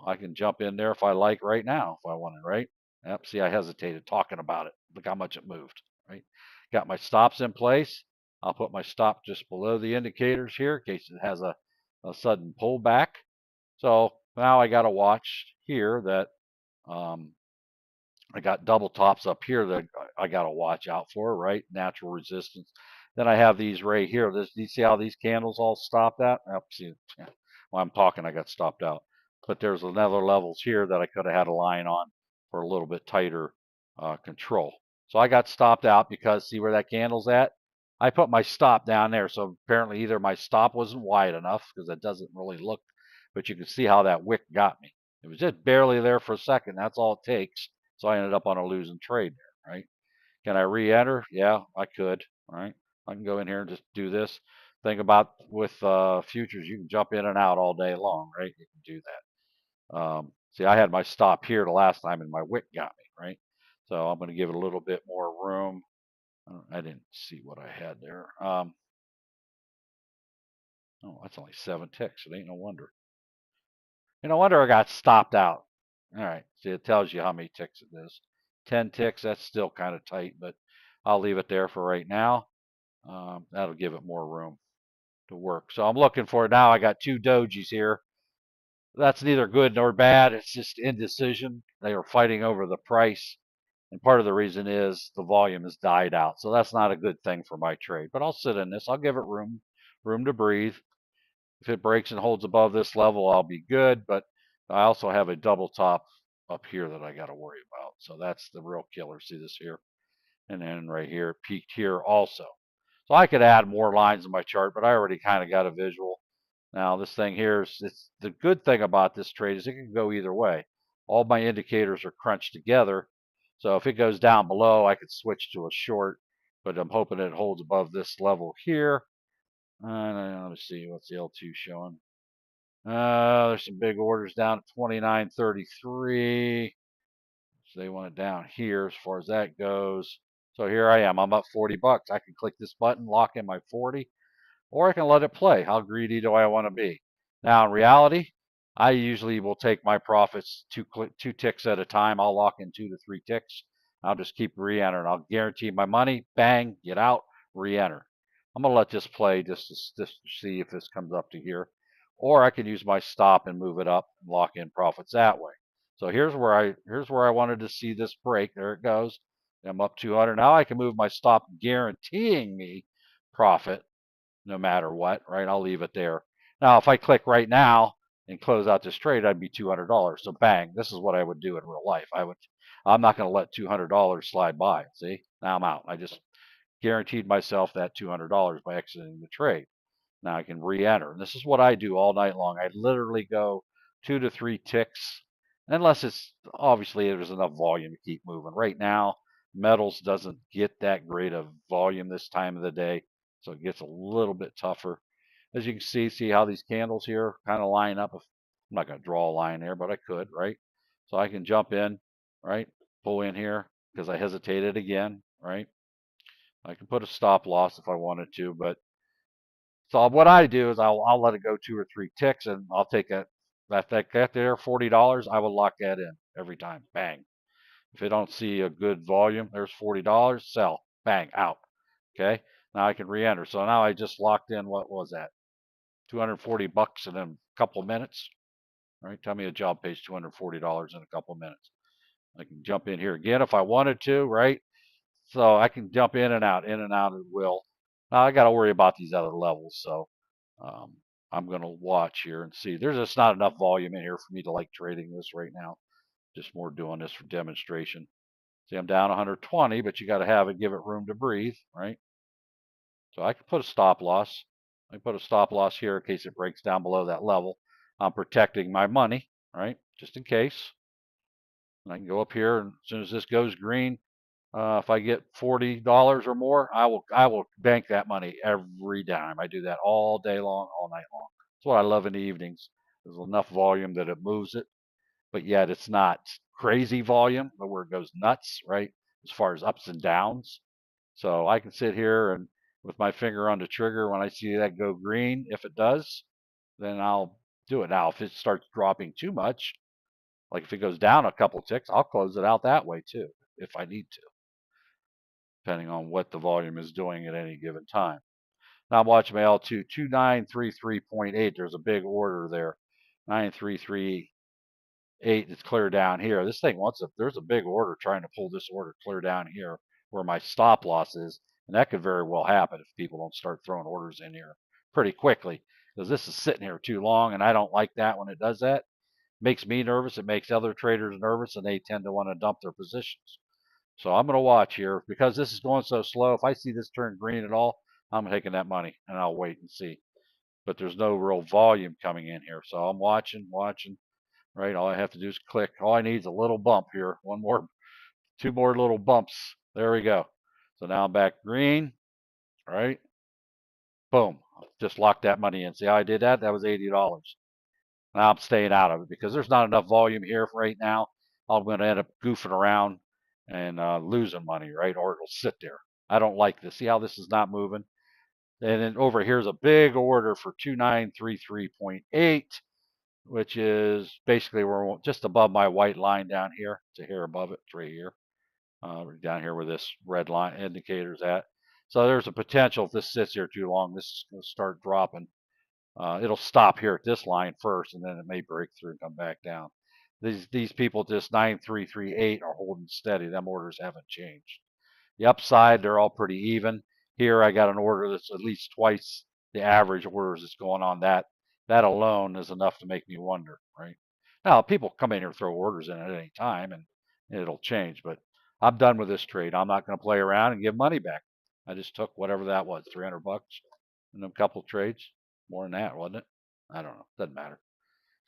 I can jump in there if I like right now, if I wanted, right? Yep, see, I hesitated talking about it. Look how much it moved, right? Got my stops in place. I'll put my stop just below the indicators here in case it has a sudden pullback. So now I got to watch here that I got double tops up here that I got to watch out for, right? Natural resistance. Then I have these right here. Do you see how these candles all stopped at? See, while I'm talking, I got stopped out. But there's another levels here that I could have had a line on for a little bit tighter control. So I got stopped out because see where that candle's at? I put my stop down there. So apparently either my stop wasn't wide enough because it doesn't really look, but you can see how that wick got me. It was just barely there for a second. That's all it takes. So I ended up on a losing trade there, right? Can I re-enter? Yeah, I could, right? I can go in here and just do this. Think about with futures, you can jump in and out all day long, right? You can do that. See, I had my stop here the last time and my wick got me, right? So I'm going to give it a little bit more room. I didn't see what I had there. Oh, that's only 7 ticks. It ain't no wonder. No wonder I got stopped out. All right. See, it tells you how many ticks it is. 10 ticks, that's still kind of tight, but I'll leave it there for right now. That'll give it more room to work. So I'm looking for it now. I got 2 dojis here. That's neither good nor bad. It's just indecision. They are fighting over the price. And part of the reason is the volume has died out. So that's not a good thing for my trade. But I'll sit in this. I'll give it room to breathe. If it breaks and holds above this level, I'll be good. But I also have a double top up here that I got to worry about. So that's the real killer. See this here? And then right here, it peaked here also. So I could add more lines in my chart, but I already kind of got a visual. Now this thing here is, it's the good thing about this trade is it can go either way. All my indicators are crunched together. So if it goes down below, I could switch to a short, but I'm hoping it holds above this level here. Let me see, what's the L2 showing? There's some big orders down at 29.33. So they want it down here as far as that goes. So here I am. I'm up 40 bucks. I can click this button, lock in my 40, or I can let it play. How greedy do I want to be? Now, in reality, I usually will take my profits 2 ticks at a time. I'll lock in 2 to 3 ticks. I'll just keep re-entering. I'll guarantee my money. Bang, get out, re-enter. I'm going to let this play just to see if this comes up to here. Or I can use my stop and move it up and lock in profits that way. So here's where I wanted to see this break. There it goes. I'm up 200. Now I can move my stop guaranteeing me profit no matter what, right? I'll leave it there. Now, if I click right now and close out this trade, I'd be $200. So bang, this is what I would do in real life. I'm not going to let $200 slide by. See, now I'm out. I just guaranteed myself that $200 by exiting the trade. Now I can re-enter. And this is what I do all night long. I literally go 2 to 3 ticks, unless it's obviously there's enough volume to keep moving. Right now, metals doesn't get that great of volume this time of the day, so it gets a little bit tougher. As you can see how these candles here kind of line up. I'm not going to draw a line there, but I could, right? So I can jump in, right? Pull in here because I hesitated again, right? I can put a stop loss if I wanted to, but so what I do is I'll let it go 2 or 3 ticks, and I'll take that there $40. I will lock that in every time. Bang. If I don't see a good volume, there's $40. Sell. Bang. Out. Okay. Now I can re-enter. So now I just locked in. What was that? $240 in a couple of minutes. Right. Tell me a job pays $240 in a couple of minutes. I can jump in here again if I wanted to. Right. So I can jump in and out at will. Now I got to worry about these other levels. So I'm going to watch here and see. There's just not enough volume in here for me to like trading this right now. Just more doing this for demonstration. See, I'm down 120, but you got to have it, give it room to breathe, right? So I can put a stop loss. I put a stop loss here in case it breaks down below that level. I'm protecting my money, right? Just in case. And I can go up here, and as soon as this goes green, if I get $40 or more, I will bank that money every dime. I do that all day long, all night long. That's what I love in the evenings. There's enough volume that it moves it, but yet it's not crazy volume, but where it goes nuts, right? As far as ups and downs. So I can sit here and with my finger on the trigger when I see that go green, if it does, then I'll do it. Now, if it starts dropping too much, like if it goes down a couple ticks, I'll close it out that way too, if I need to, depending on what the volume is doing at any given time. Now I'm watching my L2, 2933.8. There's a big order there. 9338 is clear down here. This thing there's a big order trying to pull this order clear down here where my stop loss is. And that could very well happen if people don't start throwing orders in here pretty quickly. Because this is sitting here too long, and I don't like that when it does that. It makes me nervous. It makes other traders nervous, and they tend to want to dump their positions. So I'm going to watch here because this is going so slow. If I see this turn green at all, I'm taking that money and I'll wait and see. But there's no real volume coming in here. So I'm watching, right? All I have to do is click. All I need is a little bump here. Two more little bumps. There we go. So now I'm back green, right? Boom. Just lock that money in. See how I did that? That was $80. Now I'm staying out of it because there's not enough volume here right now. I'm going to end up goofing around and losing money, right? Or it'll sit there. I don't like this. See how this is not moving? And then over here's a big order for 2933.8, which is basically we're just above my white line down here. To here above it, it's right here. Down here where this red line indicator's at. So there's a potential if this sits here too long, this is going to start dropping. It'll stop here at this line first, and then it may break through and come back down. These people, just 9338, are holding steady. Them orders haven't changed. The upside, they're all pretty even. Here, I got an order that's at least twice the average orders that's going on. That alone is enough to make me wonder, right? Now, people come in here and throw orders in at any time, and it'll change. But I'm done with this trade. I'm not going to play around and give money back. I just took whatever that was, $300 in a couple of trades. More than that, wasn't it? I don't know. Doesn't matter.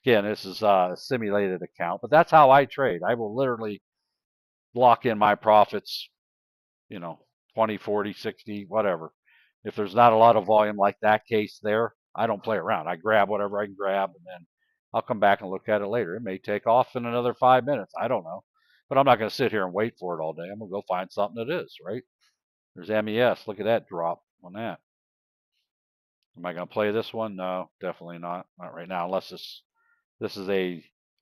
Again, this is a simulated account, but that's how I trade. I will literally lock in my profits, 20, 40, 60, whatever. If there's not a lot of volume like that case there, I don't play around. I grab whatever I can grab, and then I'll come back and look at it later. It may take off in another 5 minutes. I don't know. But I'm not going to sit here and wait for it all day. I'm going to go find something that is, right? There's MES. Look at that drop on that. Am I going to play this one? No, definitely not. Not right now, unless this is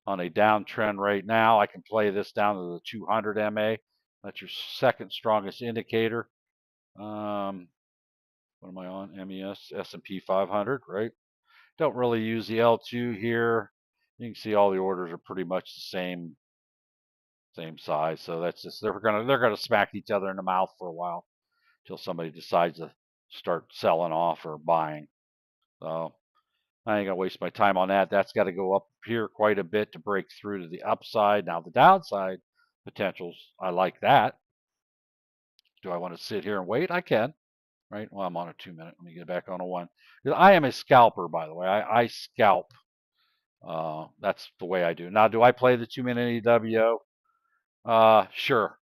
on a downtrend right now. I can play this down to the 200 MA. That's your second strongest indicator. Well, What am I on? MES, S&P 500, right? Don't really use the L2 here. You can see all the orders are pretty much the same size. So that's just they're gonna smack each other in the mouth for a while until somebody decides to start selling off or buying. So I ain't gonna waste my time on that. That's got to go up here quite a bit to break through to the upside. Now the downside potentials, I like that. Do I want to sit here and wait? I can. Right. Well, I'm on a 2-minute. Let me get back on a 1. I am a scalper, by the way. I scalp. That's the way I do. Now, do I play the 2-minute EWO? Sure.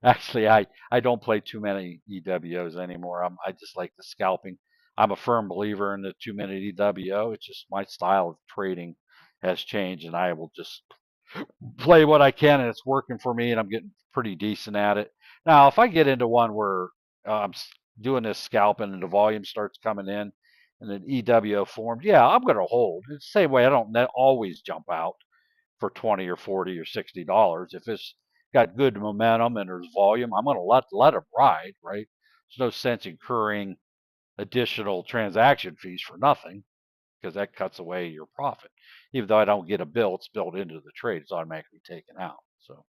Actually, I don't play too many EWOs anymore. I just like the scalping. I'm a firm believer in the 2-minute EWO. It's just my style of trading has changed, and I will just play what I can, and it's working for me, and I'm getting pretty decent at it. Now, if I get into one where I'm doing this scalping and the volume starts coming in, and an EWO formed, yeah, I'm going to hold. It's the same way I don't always jump out for 20 or 40 or $60. If it's got good momentum and there's volume, I'm going to let it ride, right? There's no sense incurring additional transaction fees for nothing because that cuts away your profit. Even though I don't get a bill, it's built into the trade. It's automatically taken out. So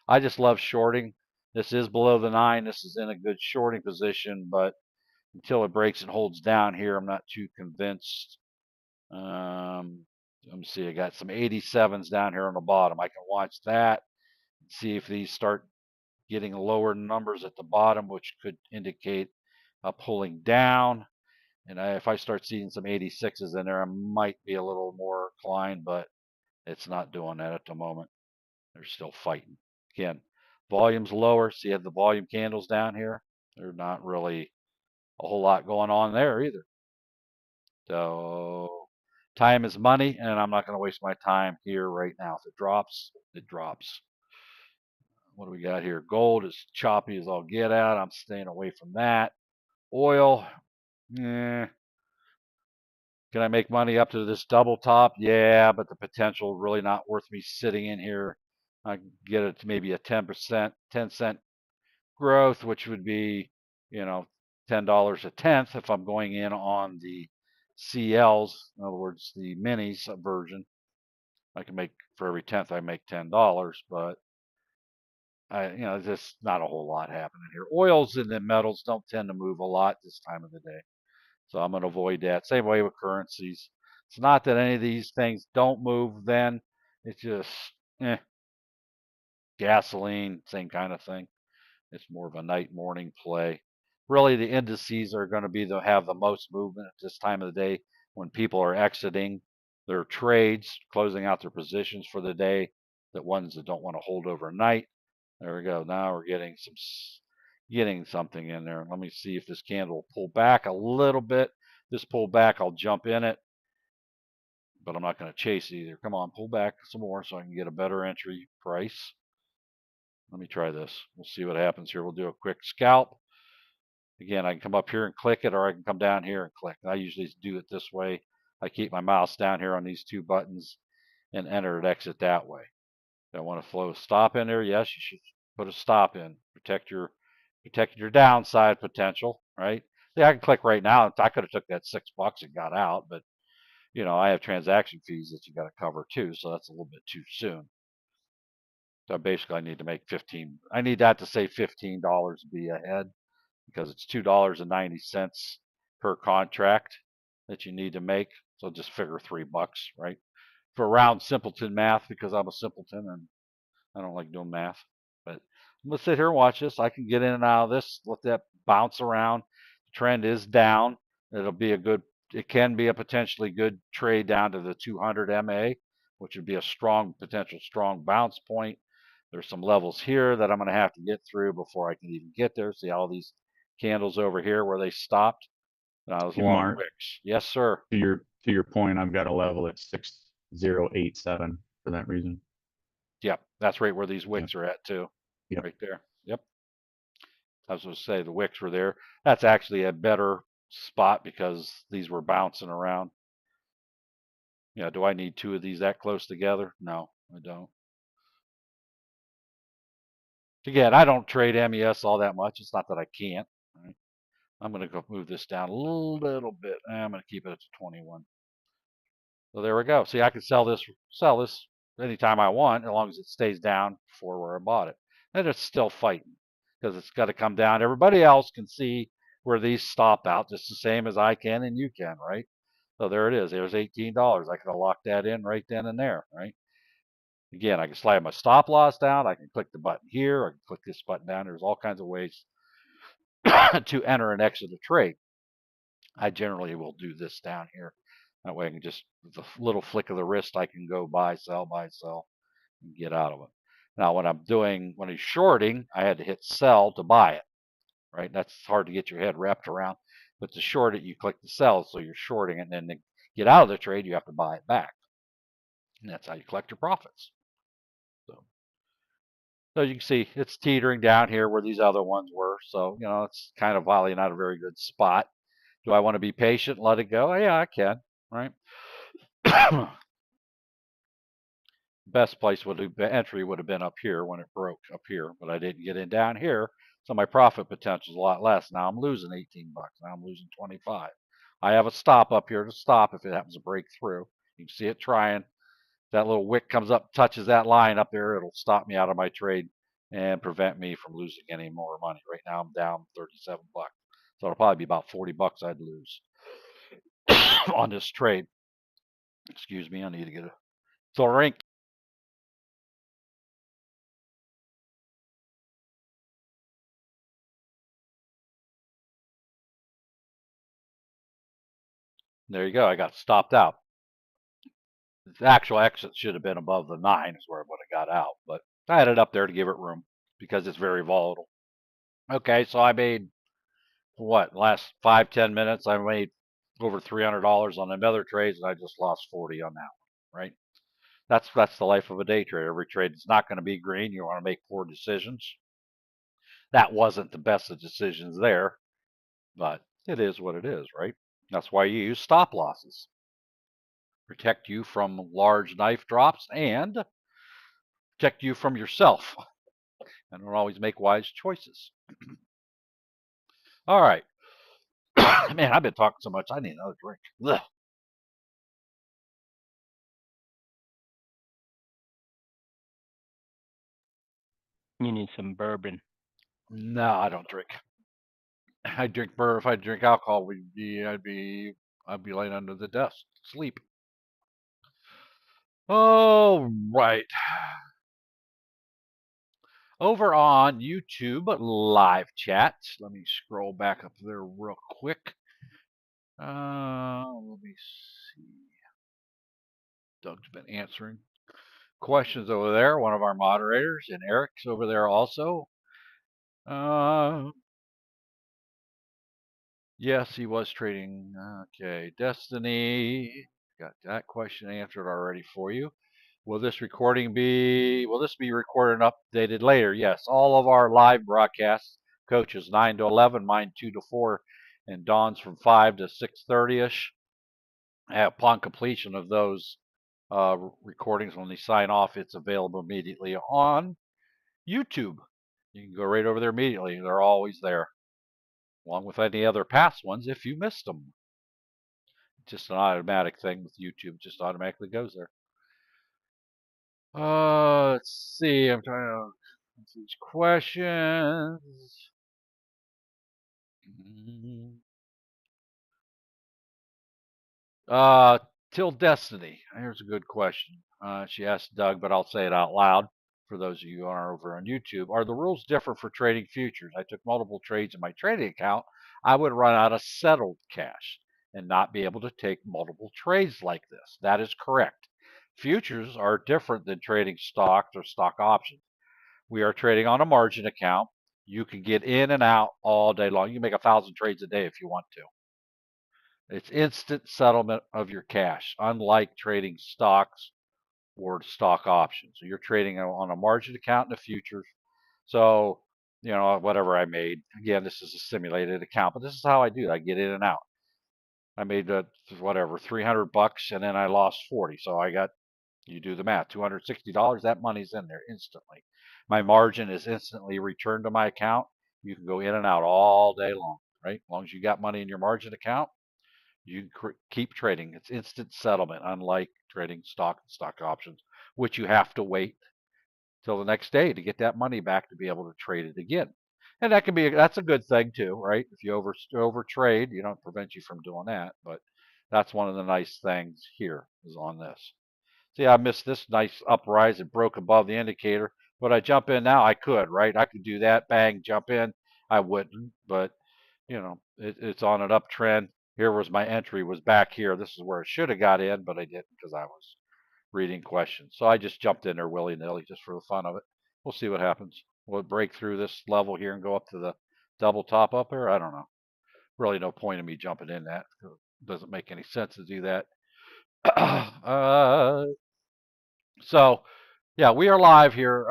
I just love shorting. This is below the 9. This is in a good shorting position, but until it breaks and holds down here, I'm not too convinced. Let me see. I got some 87s down here on the bottom. I can watch that and see if these start getting lower numbers at the bottom, which could indicate a pulling down. And if I start seeing some 86s in there, I might be a little more inclined, but it's not doing that at the moment. They're still fighting. Again, volume's lower. See, the volume candles down here. There's not really a whole lot going on there either. So time is money, and I'm not going to waste my time here right now. If it drops, it drops. What do we got here? Gold is choppy as all get out. I'm staying away from that. Oil, eh. Can I make money up to this double top? Yeah, but the potential really not worth me sitting in here. I can get it to maybe a 10%, 10-cent growth, which would be, $10 a tenth if I'm going in on the CLs, in other words, the minis version. I can make for every tenth I make $10, but there's not a whole lot happening here. Oils and the metals don't tend to move a lot this time of the day. So I'm going to avoid that. Same way with currencies. It's not that any of these things don't move then. It's just, gasoline, same kind of thing. It's more of a night morning play. Really, the indices are going to be have the most movement at this time of the day when people are exiting their trades, closing out their positions for the day. The ones that don't want to hold overnight. There we go. Now we're getting something in there. Let me see if this candle will pull back a little bit. This pull back, I'll jump in it, but I'm not going to chase it either. Come on, pull back some more so I can get a better entry price. Let me try this. We'll see what happens here. We'll do a quick scalp. Again, I can come up here and click it, or I can come down here and click. I usually do it this way. I keep my mouse down here on these two buttons and enter and exit that way. Do I want to flow a stop in there? Yes, you should put a stop in. Protect your downside potential, right? Yeah, I can click right now. I could have took that $6 and got out, but I have transaction fees that you got to cover too, so that's a little bit too soon. So basically, I need to make 15. I need that to say $15 to be ahead because it's $2.90 per contract that you need to make. So just figure $3, right? For round simpleton math, because I'm a simpleton and I don't like doing math. But I'm going to sit here and watch this. I can get in and out of this, let that bounce around. The trend is down. It can be a potentially good trade down to the 200 MA, which would be a potential strong bounce point. There's some levels here that I'm going to have to get through before I can even get there. See all these candles over here where they stopped? Now, those long Mark, wicks. Yes, sir. to your point, I've got a level at 6087 for that reason. Yep, that's right where these wicks are at too. Yep. Right there. Yep. I was going to say the wicks were there. That's actually a better spot because these were bouncing around. Do I need two of these that close together? No, I don't. Again, I don't trade MES all that much. It's not that I can't. Right? I'm going to go move this down a little bit. I'm going to keep it at 21. So there we go. See, I can sell this anytime I want, as long as it stays down before where I bought it. And it's still fighting because it's got to come down. Everybody else can see where these stop out just the same as I can and you can, right? So there it is. There's $18. I could have locked that in right then and there, right? Again, I can slide my stop loss down. I can click the button here. I can click this button down. There's all kinds of ways to enter and exit a trade. I generally will do this down here. That way I can just, with a little flick of the wrist, I can go buy, sell, and get out of it. Now, when he's shorting, I had to hit sell to buy it, right? That's hard to get your head wrapped around. But to short it, you click the sell, so you're shorting it. And then to get out of the trade, you have to buy it back. And that's how you collect your profits. So you can see it's teetering down here where these other ones were. So, it's kind of probably not a very good spot. Do I want to be patient and let it go? Yeah, I can, right? Best place entry would have been up here when it broke up here, but I didn't get in down here. So my profit potential is a lot less. Now I'm losing 18 bucks. Now I'm losing 25. I have a stop up here to stop if it happens to break through. You can see it trying. That little wick comes up, touches that line up there. It'll stop me out of my trade and prevent me from losing any more money. Right now I'm down 37 bucks. So it'll probably be about 40 bucks I'd lose on this trade. Excuse me, I need to get a drink. There you go. I got stopped out. The actual exit should have been above the 9 is where I would have got out, but I had it up there to give it room because it's very volatile. Okay, so I made, last 5-10 minutes, I made over $300 on another trade, and I just lost 40 on that one, right? That's the life of a day trader. Every trade is not going to be green. You want to make poor decisions. That wasn't the best of decisions there, but it is what it is, right? That's why you use stop losses. Protect you from large knife drops and protect you from yourself. And don't always make wise choices. All right. Man, I've been talking so much. I need another drink. Ugh. You need some bourbon. No, I don't drink. I drink bourbon. If I drink alcohol, I'd be laying under the desk, sleep. Oh, right. Over on YouTube live chat. Let me scroll back up there real quick. Let me see. Doug's been answering questions over there. One of our moderators, and Eric's over there also. Yes, he was trading. Okay, Destiny. Got that question answered already for you. Will this be recorded and updated later? Yes, all of our live broadcasts, coaches 9 to 11, mine 2 to 4, and Dawn's from 5 to 6:30ish. Upon completion of those recordings, when they sign off, it's available immediately on YouTube. You can go right over there immediately. They're always there, along with any other past ones if you missed them. Just an automatic thing with YouTube, just automatically goes there. Let's see. I'm trying to answer these questions. Till Destiny. Here's a good question. She asked Doug, but I'll say it out loud for those of you who are over on YouTube. Are the rules different for trading futures? I took multiple trades in my trading account. I would run out of settled cash and not be able to take multiple trades like this. That is correct. Futures are different than trading stocks or stock options. We are trading on a margin account. You can get in and out all day long. You can make 1,000 trades a day if you want to. It's instant settlement of your cash, unlike trading stocks or stock options. So you're trading on a margin account in the futures. So, whatever I made, again, this is a simulated account, but this is how I do it. I get in and out. I made whatever, 300 bucks, and then I lost 40. So you do the math, $260, that money's in there instantly. My margin is instantly returned to my account. You can go in and out all day long. right? As long as you got money in your margin account, you keep trading. It's instant settlement, unlike trading stock and stock options, which you have to wait till the next day to get that money back to be able to trade it again. And that's a good thing too, right? If you over trade, you don't prevent you from doing that. But that's one of the nice things here is on this. See, I missed this nice uprise. It broke above the indicator. Would I jump in now? I could, right? I could do that. Bang, jump in. I wouldn't, but it's on an uptrend. Here was my entry, was back here. This is where it should have got in, but I didn't because I was reading questions. So I just jumped in there willy nilly just for the fun of it. We'll see what happens. Will it break through this level here and go up to the double top up there? I don't know. Really, no point in me jumping in that. It doesn't make any sense to do that. So, yeah, we are live here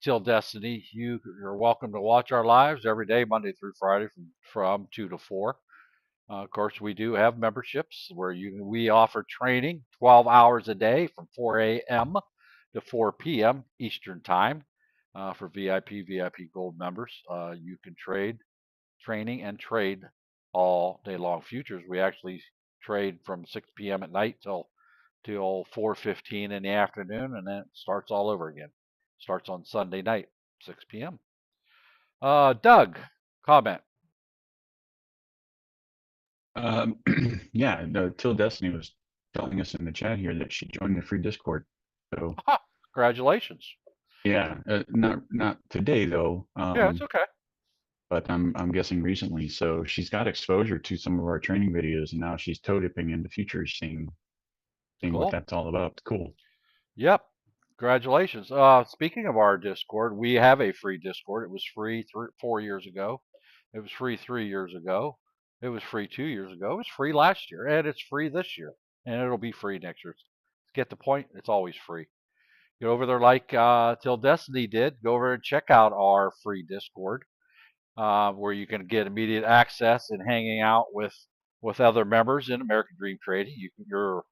till Destiny. You're welcome to watch our lives every day, Monday through Friday from 2 to 4. Of course, we do have memberships where we offer training 12 hours a day from 4 a.m. to 4 p.m. Eastern Time for VIP Gold members. You can training and trade all day long futures. We actually trade from 6 p.m. at night till 4:15 in the afternoon, and then it starts all over again. Starts on Sunday night, 6 p.m. Doug, comment. Yeah, Till Destiny was telling us in the chat here that she joined the free Discord. So Congratulations. yeah, not today though. Yeah, it's okay. But I'm guessing recently. So she's got exposure to some of our training videos, and now she's toe dipping into futures, seeing what Cool. that's all about. Cool. Yep. Congratulations. Speaking of our Discord, we have a free Discord. It was free 4 years ago. It was free 3 years ago. It was free 2 years ago. It was free last year, and it's free this year, and it'll be free next year. Get the point? It's always free. Get over there like Till Destiny did. Go over and check out our free Discord, where you can get immediate access and hanging out with other members in American Dream Trading. You're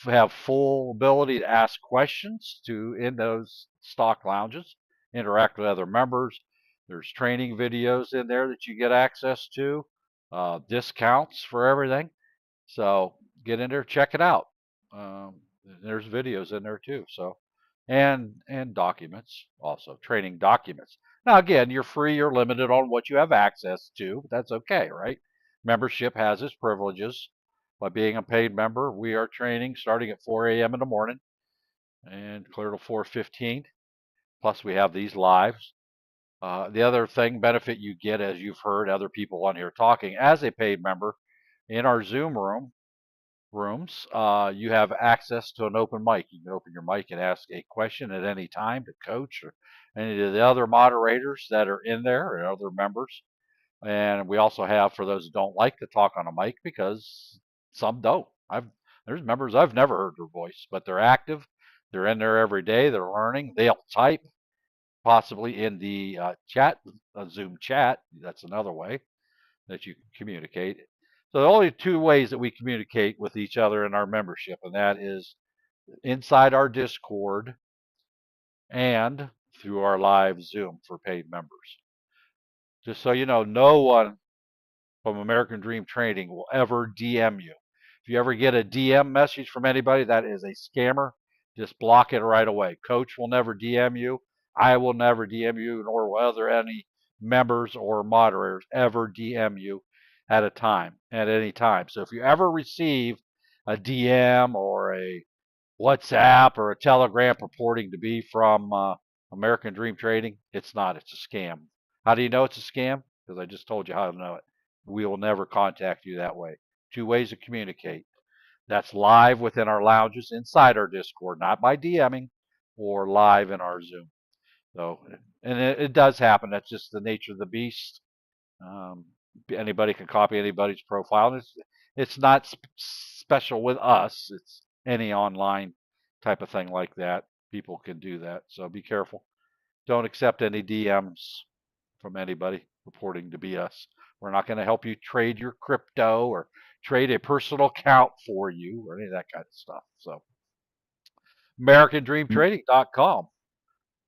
have full ability to ask questions in those stock lounges, interact with other members. There's training videos in there that you get access to, discounts for everything. So get in there, check it out. There's videos in there too. So and documents also, training documents. Now again, you're free, you're limited on what you have access to, but that's okay, right? Membership has its privileges. By being a paid member, we are training starting at 4 a.m. in the morning and clear to 4:15. Plus, we have these lives. The other benefit you get, as you've heard other people on here talking, as a paid member, in our Zoom rooms, you have access to an open mic. You can open your mic and ask a question at any time to Coach or any of the other moderators that are in there or other members. And we also have, for those who don't like to talk on a mic, because some don't. There's members I've never heard their voice, but they're active. They're in there every day. They're learning. They'll type, possibly in the Zoom chat. That's another way that you can communicate. So the only two ways that we communicate with each other in our membership, and that is inside our Discord and through our live Zoom for paid members. Just so you know, no one from American Dream Trading will ever DM you. If you ever get a DM message from anybody, that is a scammer. Just block it right away. Coach will never DM you. I will never DM you, nor will any members or moderators ever DM you at any time. So if you ever receive a DM or a WhatsApp or a Telegram purporting to be from American Dream Trading, it's not. It's a scam. How do you know it's a scam? Because I just told you how to know it. We will never contact you that way. Two ways to communicate. That's live within our lounges inside our Discord, not by DMing or live in our Zoom. So, and it does happen. That's just the nature of the beast. Anybody can copy anybody's profile. And it's not special with us. It's any online type of thing like that. People can do that. So be careful. Don't accept any DMs from anybody purporting to be us. We're not going to help you trade your crypto or trade a personal account for you or any of that kind of stuff. So, AmericanDreamTrading.com.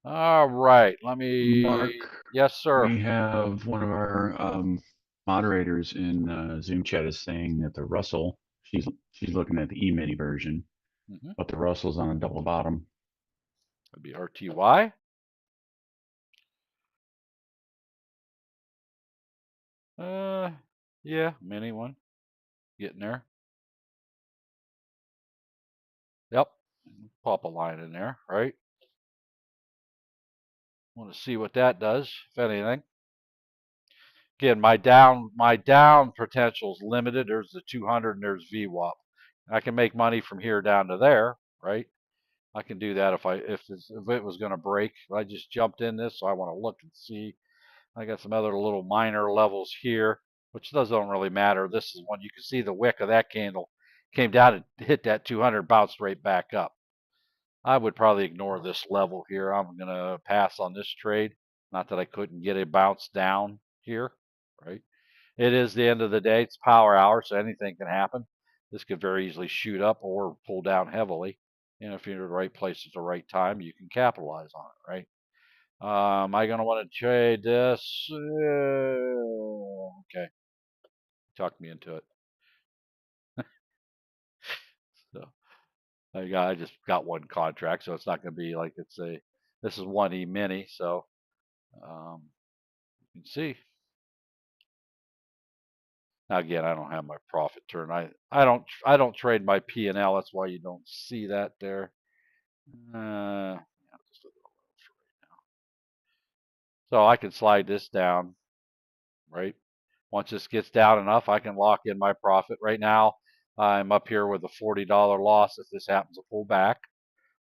All right. Mark, Yes, sir. we have one of our moderators in Zoom chat is saying that the Russell, she's looking at the E-mini version, Mm-hmm. but the Russell's on a double bottom. That'd be RTY. Yeah, mini one. Getting there. Yep. Pop a line in there, right? Want to see what that does, if anything. Again, my down potential is limited. There's the 200 and there's VWAP. I can make money from here down to there, right? I can do that if it was going to break. I just jumped in this, so I want to look and see. I got some other little minor levels here, which doesn't really matter. This is one you can see the wick of that candle came down and hit that 200, bounced right back up. I would probably ignore this level here. I'm going to pass on this trade. Not that I couldn't get a bounce down here, right? It is the end of the day. It's power hour, so anything can happen. This could very easily shoot up or pull down heavily. And if you're in the right place at the right time, you can capitalize on it, right? Am I going to want to trade this? Okay. Talk me into it. So I just got one contract, so it's not going to be like this is one E-mini, so you can see. Now again, I don't have my profit turn. I don't trade my P&L. That's why you don't see that there. Yeah, just a little low for right now. So I can slide this down, right? Once this gets down enough, I can lock in my profit. Right now, I'm up here with a $40 loss if this happens to pull back.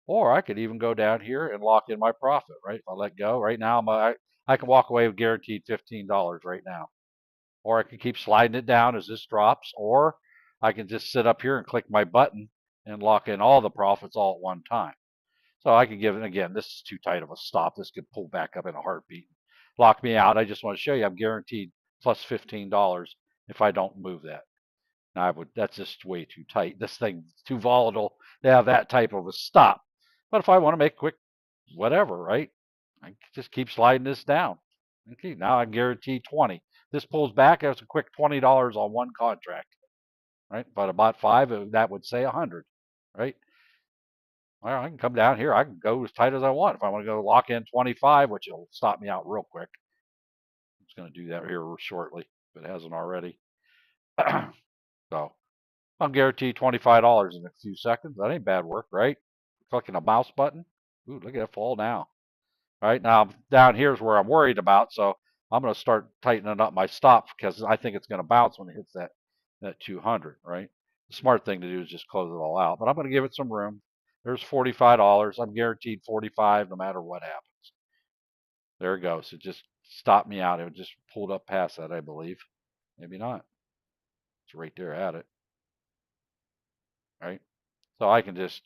Or I could even go down here and lock in my profit, right? If I let go, right now, I can walk away with guaranteed $15 right now. Or I can keep sliding it down as this drops, or I can just sit up here and click my button and lock in all the profits all at one time. So I could give it, again, this is too tight of a stop. This could pull back up in a heartbeat. Lock me out. I just want to show you I'm guaranteed plus $15 if I don't move that. Now that's just way too tight. This thing's too volatile to have that type of a stop. But if I want to make quick whatever, right? I just keep sliding this down. Okay, now I'm guaranteed 20. This pulls back, that's a quick $20 on one contract, right? If I bought 5, that would say 100, right? Well, I can come down here. I can go as tight as I want. If I want to go lock in 25, which will stop me out real quick. I'm just going to do that here shortly, if it hasn't already. So I'm guaranteed $25 in a few seconds. That ain't bad work, right? Clicking a mouse button. Ooh, look at it fall now. All right, now down here is where I'm worried about. So I'm going to start tightening up my stop because I think it's going to bounce when it hits that 200, right? The smart thing to do is just close it all out. But I'm going to give it some room. There's $45. I'm guaranteed 45 no matter what happens. There it goes. It just stopped me out. It just pulled up past that, I believe. Maybe not. It's right there at it. Right? So I can just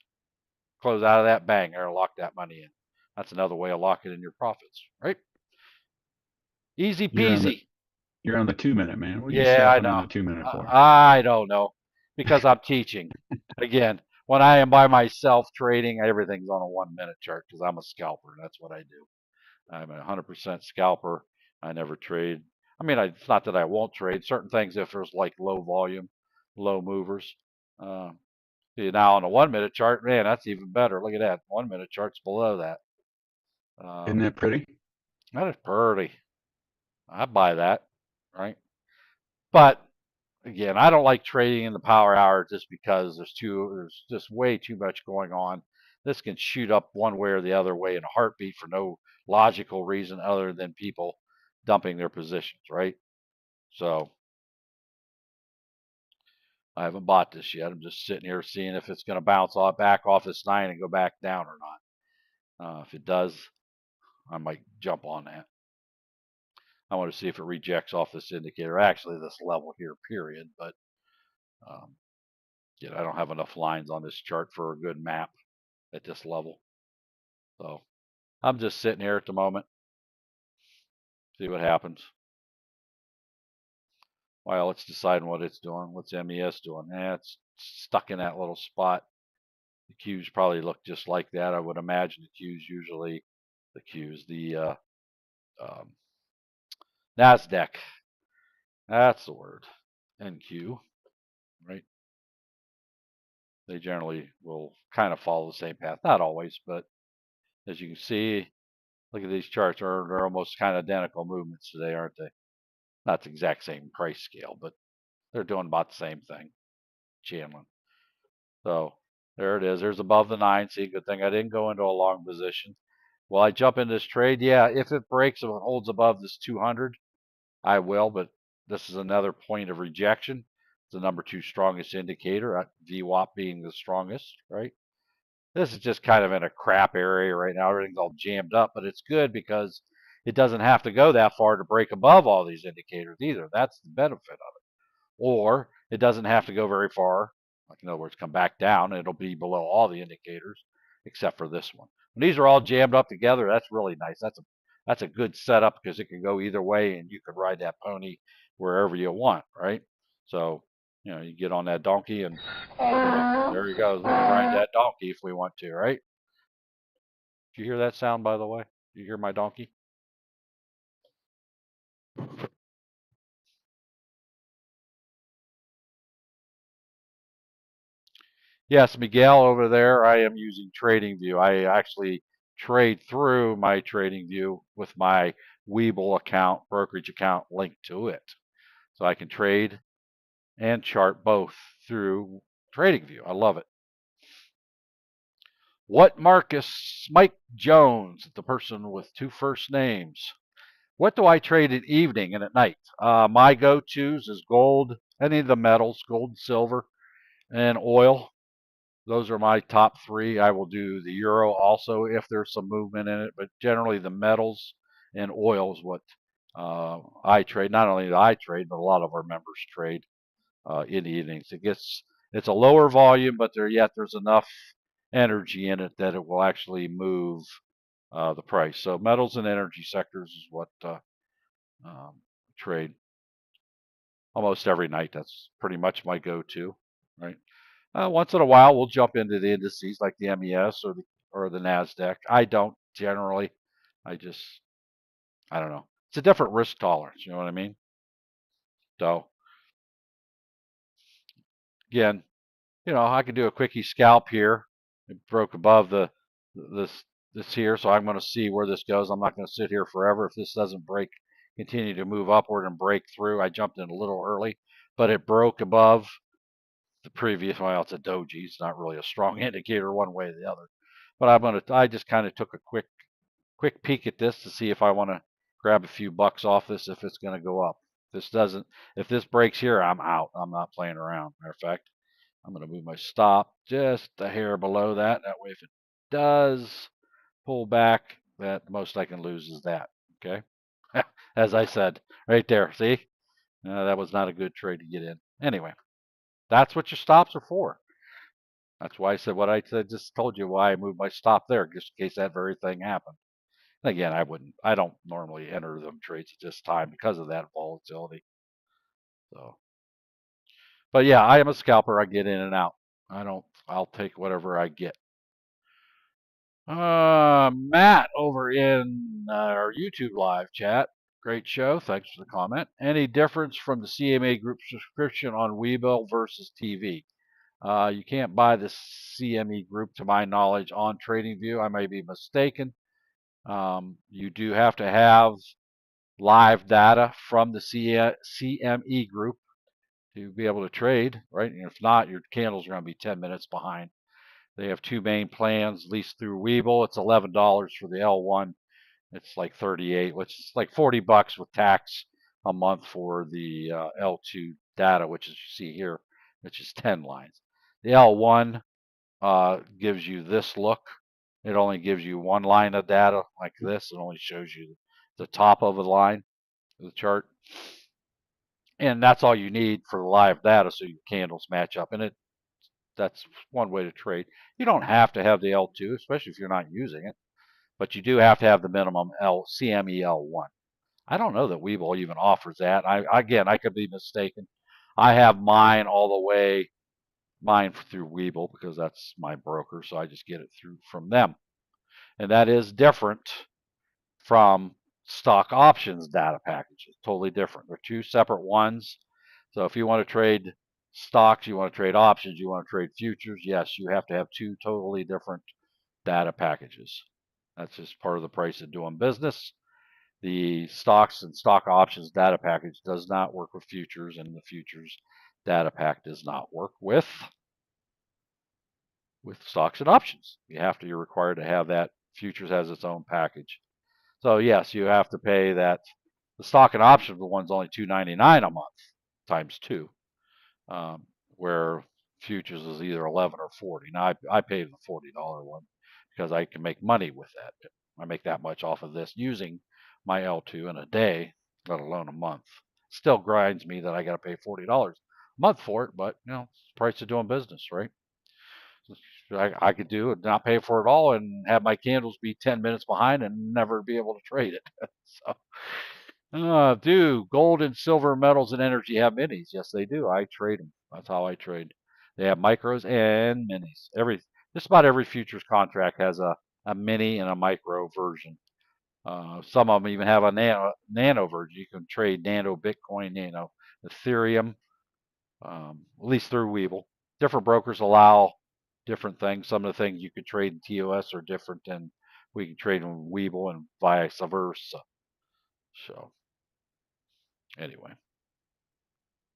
close out of that, bang, or lock that money in. That's another way of locking in your profits, right? Easy peasy. You're on the 2-minute, man. What are you Yeah, I stopping on know. the 2-minute for? I don't know because I'm teaching. Again, when I am by myself trading, everything's on a 1-minute chart because I'm a scalper. That's what I do. I'm a 100% scalper. I never trade. I mean, it's not that I won't trade certain things if there's like low volume, low movers. See, now on a 1-minute chart, man, that's even better. Look at that. 1-minute chart's below that. Isn't that pretty? That is pretty. I buy that, right? But again, I don't like trading in the power hour just because there's just way too much going on. This can shoot up one way or the other way in a heartbeat for no logical reason other than people dumping their positions, right? So I haven't bought this yet. I'm just sitting here seeing if it's going to bounce off back off this 9 and go back down or not. If it does, I might jump on that. I want to see if it rejects off this indicator, actually this level here, period. But I don't have enough lines on this chart for a good map at this level. So I'm just sitting here at the moment. See what happens. While it's deciding what it's doing. What's MES doing? It's stuck in that little spot. The Qs probably look just like that. I would imagine the Qs usually, the NASDAQ That's the word. NQ, right? They generally will kind of follow the same path. Not always, but as you can see, look at these charts. They're almost kind of identical movements today, aren't they? Not the exact same price scale, but they're doing about the same thing, channeling. So there it is. There's above the 9. See, good thing I didn't go into a long position. Will I jump in this trade? Yeah, if it breaks, if it holds above this 200, I will, but this is another point of rejection. It's the number 2 strongest indicator, VWAP being the strongest, right? This is just kind of in a crap area right now. Everything's all jammed up, but it's good because it doesn't have to go that far to break above all these indicators either. That's the benefit of it. Or it doesn't have to go very far. Like in other words, come back down. It'll be below all the indicators except for this one. When these are all jammed up together, that's really nice. That's a good setup because it can go either way, and you can ride that pony wherever you want, right? So you get on that donkey, and there he goes. We can ride that donkey if we want to, right? Did you hear that sound, by the way? Did you hear my donkey? Yes, Miguel over there, I am using TradingView. I actually trade through my TradingView with my Webull account, brokerage account linked to it. So I can trade and chart both through TradingView. I love it. What Marcus? Mike Jones, the person with 2 first names. What do I trade at evening and at night? My go-tos is gold, any of the metals, gold, silver, and oil. Those are my top 3. I will do the euro also if there's some movement in it, but generally the metals and oil is what I trade. Not only do I trade, but a lot of our members trade in the evenings. It's a lower volume, but there's enough energy in it that it will actually move the price. So metals and energy sectors is what trade almost every night. That's pretty much my go-to, right? Once in a while, we'll jump into the indices like the MES or the Nasdaq. I don't generally. I don't know. It's a different risk tolerance. You know what I mean? So again, I could do a quickie scalp here. It broke above this this here, so I'm going to see where this goes. I'm not going to sit here forever. If this doesn't break, continue to move upward and break through. I jumped in a little early, but it broke above the previous. Well, it's a doji. It's not really a strong indicator one way or the other. But I just kind of took a quick peek at this to see if I want to grab a few bucks off this if it's going to go up. If this breaks here, I'm out. I'm not playing around. Matter of fact, I'm going to move my stop just a hair below that. That way, if it does pull back, that the most I can lose is that. Okay. As I said, right there. See, that was not a good trade to get in. Anyway, that's what your stops are for. That's why I said what I said. Just told you why I moved my stop there, just in case that very thing happened. Again, I don't normally enter them trades at this time because of that volatility. So, but yeah, I am a scalper. I get in and out. I'll take whatever I get. Matt over in our YouTube live chat. Great show. Thanks for the comment. Any difference from the CMA group subscription on Webull versus TV? You can't buy the CME group, to my knowledge, on TradingView. I may be mistaken. You do have to have live data from the CME group to be able to trade, right? And if not, your candles are going to be 10 minutes behind. They have 2 main plans, at least through Webull. It's $11 for the L1. It's like 38, which is like 40 bucks with tax a month for the L2 data, which is you see here, which is 10 lines. The L1 gives you this look. It only gives you 1 line of data like this. It only shows you the top of the line of the chart. And that's all you need for the live data so your candles match up. And that's one way to trade. You don't have to have the L2, especially if you're not using it. But you do have to have the minimum CME L1. I don't know that Webull even offers that. I could be mistaken. I have mine through Webull because that's my broker, so I just get it from them. And that is different from stock options data packages. Totally different. They're two separate ones. So if you want to trade stocks, you want to trade options, you want to trade futures, yes, you have to have two totally different data packages. That's just part of the price of doing business. The stocks and stock options data package does not work with futures, and the futures data pack does not work with stocks and options. You're required to have that. Futures has its own package. So yes, you have to pay that. The stock and option, the one's only $2.99 a month times two, where futures is either 11 or 40. Now I paid the $40 one because I can make money with that. I make that much off of this using my L2 in a day, let alone a month. Still grinds me that I got to pay $40 a month for it, but it's the price of doing business, right? I could do and not pay for it all and have my candles be 10 minutes behind and never be able to trade it. Do gold and silver metals and energy have minis? Yes, they do. I trade them. That's how I trade. They have micros and minis. Just about every futures contract has a mini and a micro version. Some of them even have a nano version. You can trade nano Bitcoin, nano Ethereum, at least through Webull. Different brokers allow different things. Some of the things you could trade in TOS are different than we can trade in Webull and vice versa. So anyway,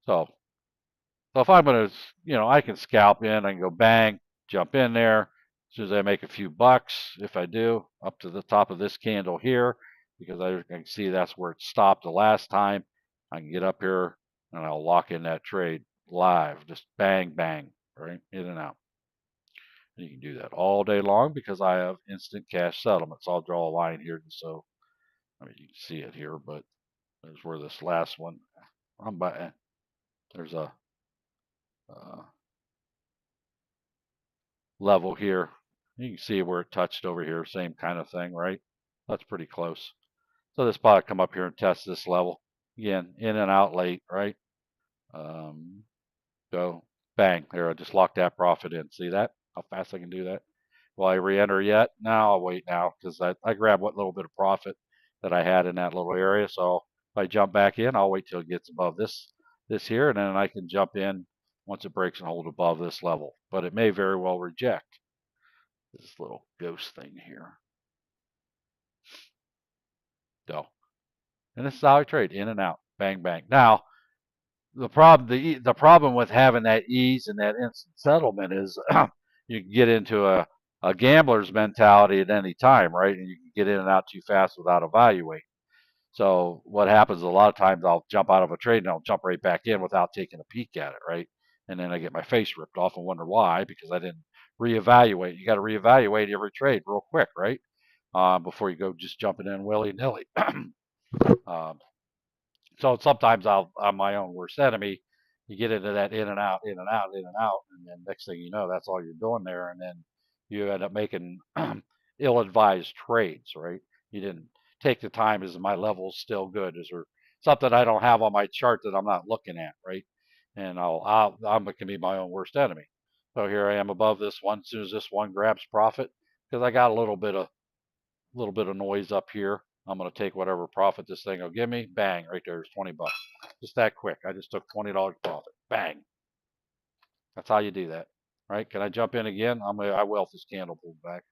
so if I'm gonna, I can scalp in. I can go bang, jump in there. As soon as I make a few bucks, if I do, up to the top of this candle here, because I can see that's where it stopped the last time. I can get up here and I'll lock in that trade live, just bang, bang, right, in and out. And you can do that all day long because I have instant cash settlement. So I'll draw a line here just so, you can see it here, but there's where this last one, there's a level here. You can see where it touched over here, same kind of thing, right? That's pretty close. So this pot come up here and test this level. Again, in and out late, right? Go bang. There, I just locked that profit in. See that? How fast I can do that? Will I re-enter yet? No, I'll wait now because I grabbed what little bit of profit that I had in that little area. So if I jump back in, I'll wait till it gets above this here, and then I can jump in once it breaks and hold above this level. But it may very well reject this little ghost thing here. So, and this is how I trade, in and out, bang, bang. Now, the problem with having that ease and that instant settlement is you can get into a gambler's mentality at any time, right? And you can get in and out too fast without evaluating. So what happens a lot of times, I'll jump out of a trade and I'll jump right back in without taking a peek at it, right? And then I get my face ripped off and wonder why, because I didn't reevaluate. You got to reevaluate every trade real quick, right? Before you go just jumping in willy-nilly. So sometimes I'm my own worst enemy. You get into that in and out, in and out, in and out, and then next thing you know, that's all you're doing there, and then you end up making ill-advised trades, right? You didn't take the time. Is my level still good? Is there something I don't have on my chart that I'm not looking at, right? And I'm going to be my own worst enemy. So here I am above this one. As soon as this one grabs profit, because I got a little bit of noise up here. I'm going to take whatever profit this thing will give me. Bang, right there's 20 bucks. Just that quick. I just took $20 profit. Bang. That's how you do that, right? Can I jump in again? I will if this candle pulls back.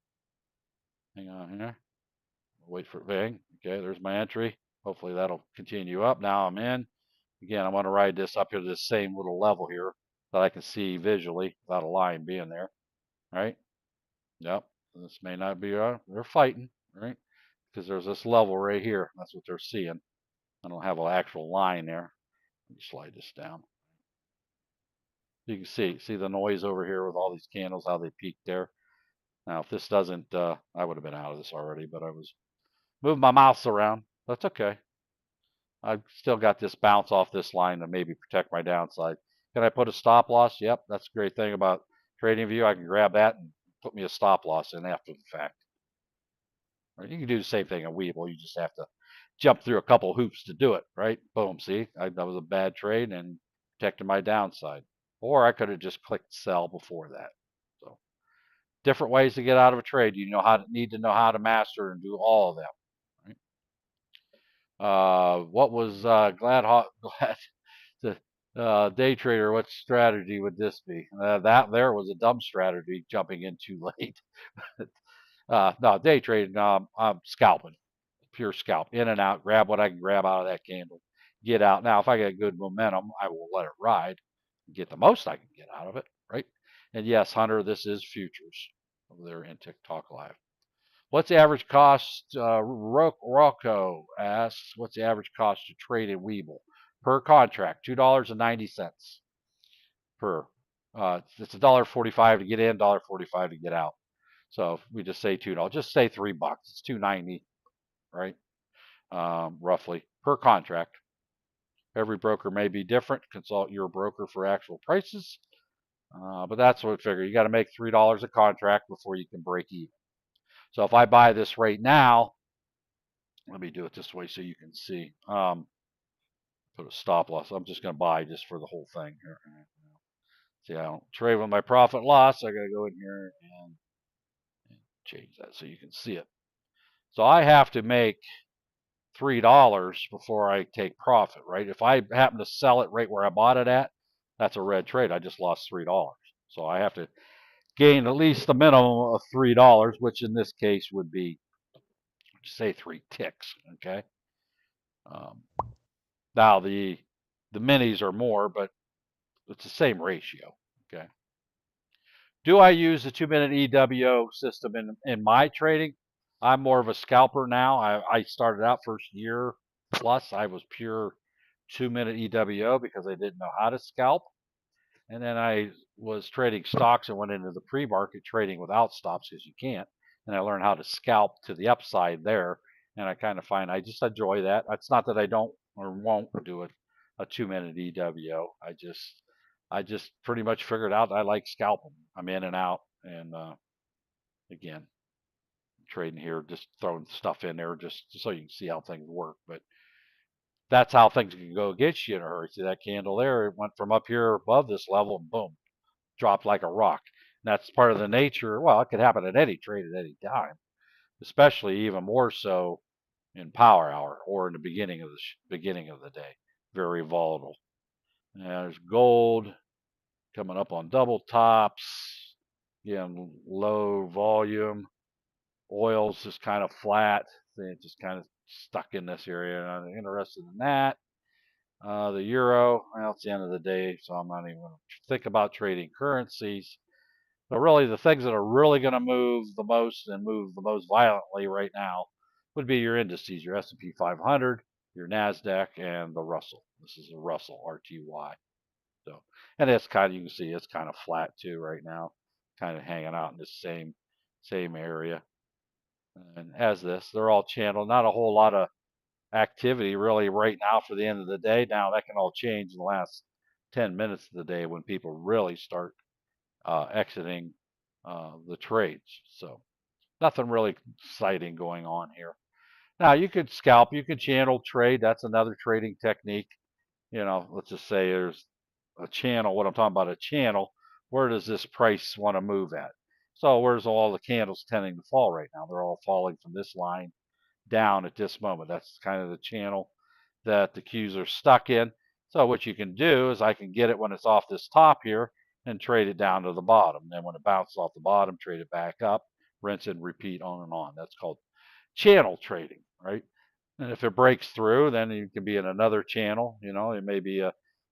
Hang on here. Wait for it. Bang. Okay, there's my entry. Hopefully that'll continue up. Now I'm in. Again, I'm going to ride this up here to this same little level here that I can see visually without a line being there, right? Yep. This may not be, they're fighting, right? Because there's this level right here. That's what they're seeing. I don't have an actual line there. Let me slide this down. You can see the noise over here with all these candles, how they peak there. Now, if this doesn't, I would have been out of this already, but I was moving my mouse around. That's okay. I've still got this bounce off this line to maybe protect my downside. Can I put a stop loss? Yep, that's a great thing about TradingView. I can grab that and put me a stop loss in after the fact. Right? You can do the same thing in Webull. You just have to jump through a couple hoops to do it, right? Boom, see? That was a bad trade and protected my downside. Or I could have just clicked sell before that. So different ways to get out of a trade. You need to know how to master and do all of them. Right? What was glad the day trader? What strategy would this be? That there was a dumb strategy, jumping in too late. No, day trading. I'm scalping, pure scalp, in and out, grab what I can grab out of that candle, get out. Now, if I get good momentum, I will let it ride, get the most I can get out of it, right? And yes, Hunter, this is futures over there in TikTok Live. What's the average cost? Rocco asks, what's the average cost to trade in Weeble per contract? $2.90 per. It's $1.45 to get in, $1.45 to get out. So if we just say $2, just say $3. It's $2.90, right? Roughly per contract. Every broker may be different. Consult your broker for actual prices. But that's what I figure. You got to make $3 a contract before you can break even. So if I buy this right now, let me do it this way so you can see. Put a stop loss. I'm just going to buy just for the whole thing here. See, I don't trade with my profit loss. I got to go in here and change that so you can see it. So I have to make $3 before I take profit, right? If I happen to sell it right where I bought it at, that's a red trade. I just lost $3. So I have to gain at least the minimum of $3, which in this case would be, say, 3 ticks. Okay. Now the minis are more, but it's the same ratio. Okay. Do I use the 2-minute EWO system in my trading? I'm more of a scalper now. I started out first year plus, I was pure 2-minute EWO because I didn't know how to scalp. And then I was trading stocks and went into the pre-market trading without stops because you can't. And I learned how to scalp to the upside there. And I kind of find I just enjoy that. It's not that I don't or won't do a 2-minute EWO. I just pretty much figured out I like scalping. I'm in and out, and again, trading here, just throwing stuff in there just so you can see how things work. But that's how things can go against you in a hurry. See that candle there? It went from up here above this level, and boom, dropped like a rock. And that's part of the nature. Well, it could happen at any trade at any time, especially even more so in power hour or in the beginning of the day. Very volatile. And there's gold coming up on double tops. Again, low volume. Oil's just kind of flat. It's just kind of stuck in this area. I'm not interested in that. The euro, well, it's the end of the day, so I'm not even going to think about trading currencies. But really, the things that are really going to move the most and move the most violently right now would be your indices, your S&P 500, your NASDAQ, and the Russell. This is the Russell, RTY. So, and it's kind of, you can see it's kind of flat too right now, kind of hanging out in the same area. And as this, they're all channeled. Not a whole lot of activity really right now for the end of the day. Now that can all change in the last 10 minutes of the day when people really start exiting the trades. So nothing really exciting going on here. Now you could scalp, you could channel trade. That's another trading technique. Let's just say there's a channel. What I'm talking about, a channel. Where does this price want to move at? So where's all the candles tending to fall right now? They're all falling from this line down at this moment. That's kind of the channel that the Qs are stuck in. So what you can do is I can get it when it's off this top here and trade it down to the bottom. Then when it bounces off the bottom, trade it back up, rinse and repeat on and on. That's called channel trading, right? And if it breaks through, then you can be in another channel. It may be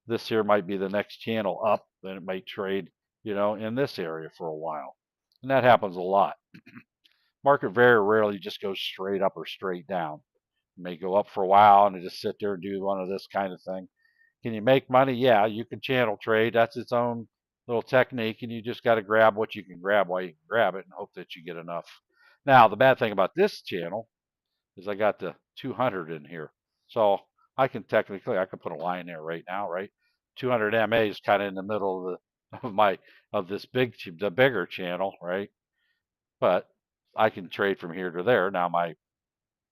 this here might be the next channel up. Then it might trade, in this area for a while. And that happens a lot. Market very rarely just goes straight up or straight down. It may go up for a while and it just sit there and do one of this kind of thing. Can you make money? Yeah, you can channel trade. That's its own little technique, and you just got to grab what you can grab while you can grab it and hope that you get enough. Now, the bad thing about this channel is I got the 200 in here. So I can put a line there right now, right? 200 MA is kind of in the middle of the bigger channel, right? But I can trade from here to there now,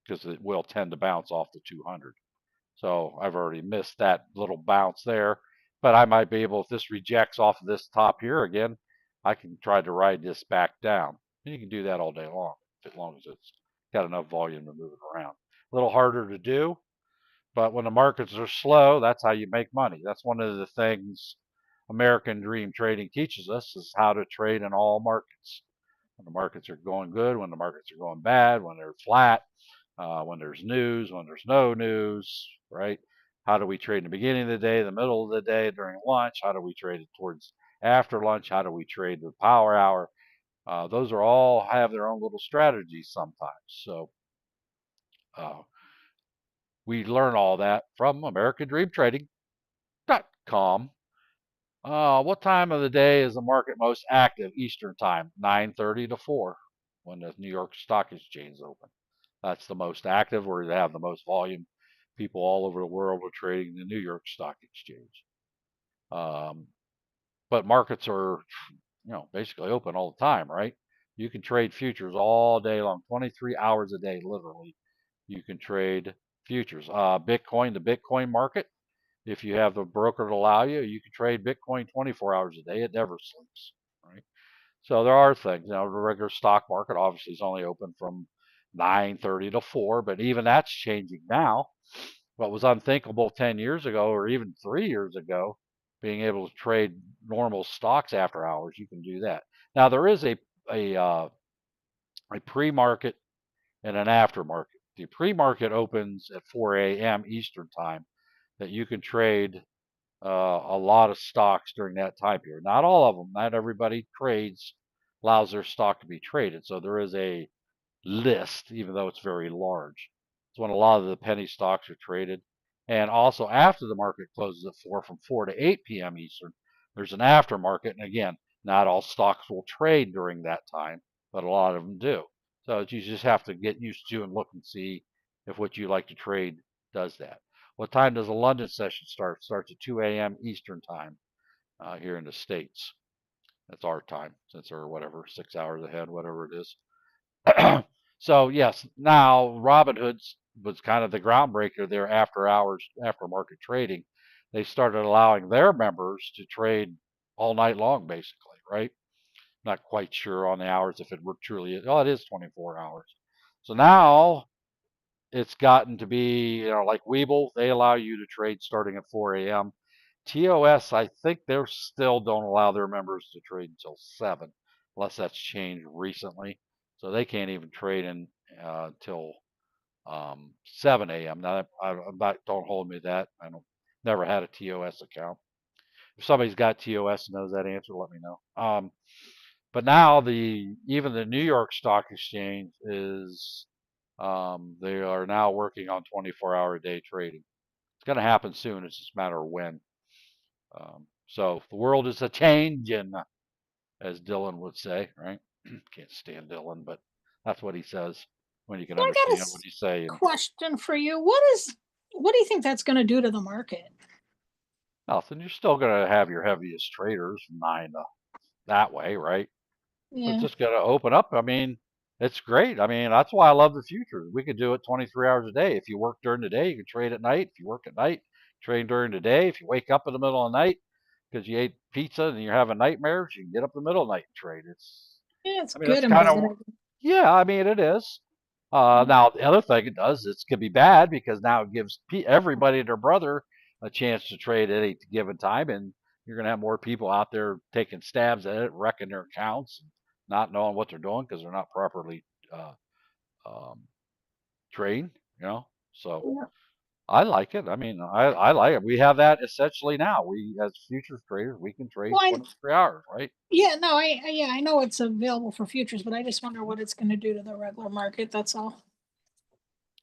because it will tend to bounce off the 200. So I've already missed that little bounce there, but I might be able, if this rejects off of this top here again, I can try to ride this back down. And you can do that all day long, as long as it's got enough volume to move it around. A little harder to do, But when the markets are slow, that's how you make money. That's one of the things American Dream Trading teaches us is how to trade in all markets. When the markets are going good, when the markets are going bad, when they're flat, when there's news, when there's no news, right? How do we trade in the beginning of the day, the middle of the day, during lunch? How do we trade it towards after lunch? How do we trade the power hour? Those are all have their own little strategies sometimes. So uh, we learn all that from AmericanDreamTrading.com. What time of the day is the market most active? Eastern time, 9:30 to 4, when the New York Stock Exchange is open. That's the most active, where they have the most volume. People all over the world are trading the New York Stock Exchange. Um, but markets are, basically open all the time, right? You can trade futures all day long, 23 hours a day, literally. You can trade futures. Bitcoin, the Bitcoin market, if you have the broker to allow you, you can trade Bitcoin 24 hours a day. It never sleeps, right? So there are things. The regular stock market obviously is only open from 9:30 to 4, but even that's changing now. What was unthinkable 10 years ago or even 3 years ago, being able to trade normal stocks after hours, you can do that. Now there is a uh, a pre-market and an aftermarket. The pre-market opens at 4 a.m. Eastern time, that you can trade a lot of stocks during that time period. Not all of them. Not everybody trades allows their stock to be traded. So there is a list, even though it's very large. It's when a lot of the penny stocks are traded. And also after the market closes at 4, from 4 to 8 p.m. Eastern, there's an aftermarket. And again, not all stocks will trade during that time, but a lot of them do. So you just have to get used to and look and see if what you like to trade does that. What time does the London session start? It starts at 2 a.m. Eastern time here in the States. That's our time, since they're whatever, 6 hours ahead, whatever it is. So yes, now Robinhood was kind of the groundbreaker there after hours, after market trading. They started allowing their members to trade all night long, basically, right? Not quite sure on the hours if it were truly, oh, it is 24 hours. So now it's gotten to be, like Webull, they allow you to trade starting at 4 a.m. TOS, I think they still don't allow their members to trade until 7, unless that's changed recently. So they can't even trade until 7 a.m. Now, don't hold me to that. I don't never had a TOS account. If somebody's got TOS and knows that answer, let me know. But now even the New York Stock Exchange is they are now working on 24-hour a day trading. It's going to happen soon. It's just a matter of when. So the world is a changing, as Dylan would say, right? Can't stand Dylan, but that's what he says when you can So I got a understand what he's saying. question for you. What do you think that's going to do to the market? Nothing. You're still going to have your heaviest traders, 9 that way, right? But it's Yeah. just going to open up. I mean, it's great. I mean, that's why I love the future. We could do it 23 hours a day. If you work during the day, you can trade at night. If you work at night, trade during the day. If you wake up in the middle of the night because you ate pizza and you're having nightmares, you can get up in the middle of the night and trade. Yeah, it's I mean, good that's and kind bad. of, yeah, I mean, it is. Now, the other thing it does, it could be bad because now it gives everybody and their brother a chance to trade at any given time, and you're going to have more people out there taking stabs at it, wrecking their accounts, and not knowing what they're doing because they're not properly uh, um, trained, So Yeah. I like it. I mean, I like it. We have that essentially now. We, as futures traders, we can trade Well, 23 hours, right? yeah, no, I know it's available for futures, but I just wonder what it's going to do to the regular market. That's all.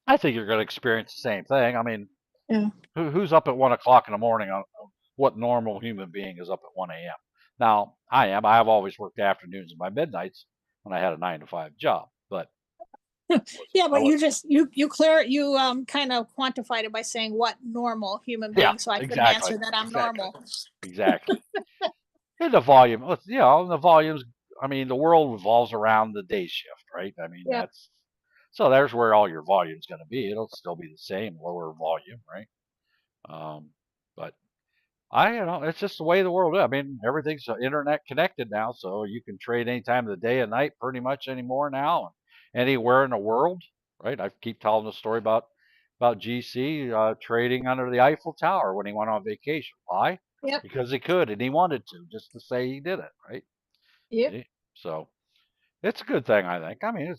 I think you're going to experience the same thing. I mean, Yeah. who's up at 1 o'clock in the morning? What normal human being is up at 1 a.m.? Now, I am. I have always worked afternoons and by midnights when I had a 9 to 5 job, but Yeah, I but was, you kind of quantified it by saying what normal human yeah, being, so I couldn't exactly, answer that I'm exactly, normal. exactly. And the volume, the volumes. I mean, the world revolves around the day shift, right? I mean, Yeah. so there's where all your volume's going to be. It'll still be the same, lower volume, right? But it's just the way the world is. I mean, everything's internet connected now, so you can trade any time of the day and night pretty much anymore now, anywhere in the world, right? I keep telling the story about about GC trading under the Eiffel Tower when he went on vacation. Why? Yep. Because he could and he wanted to, just to say he did it, right? Yep. See? So it's a good thing, I think. I mean,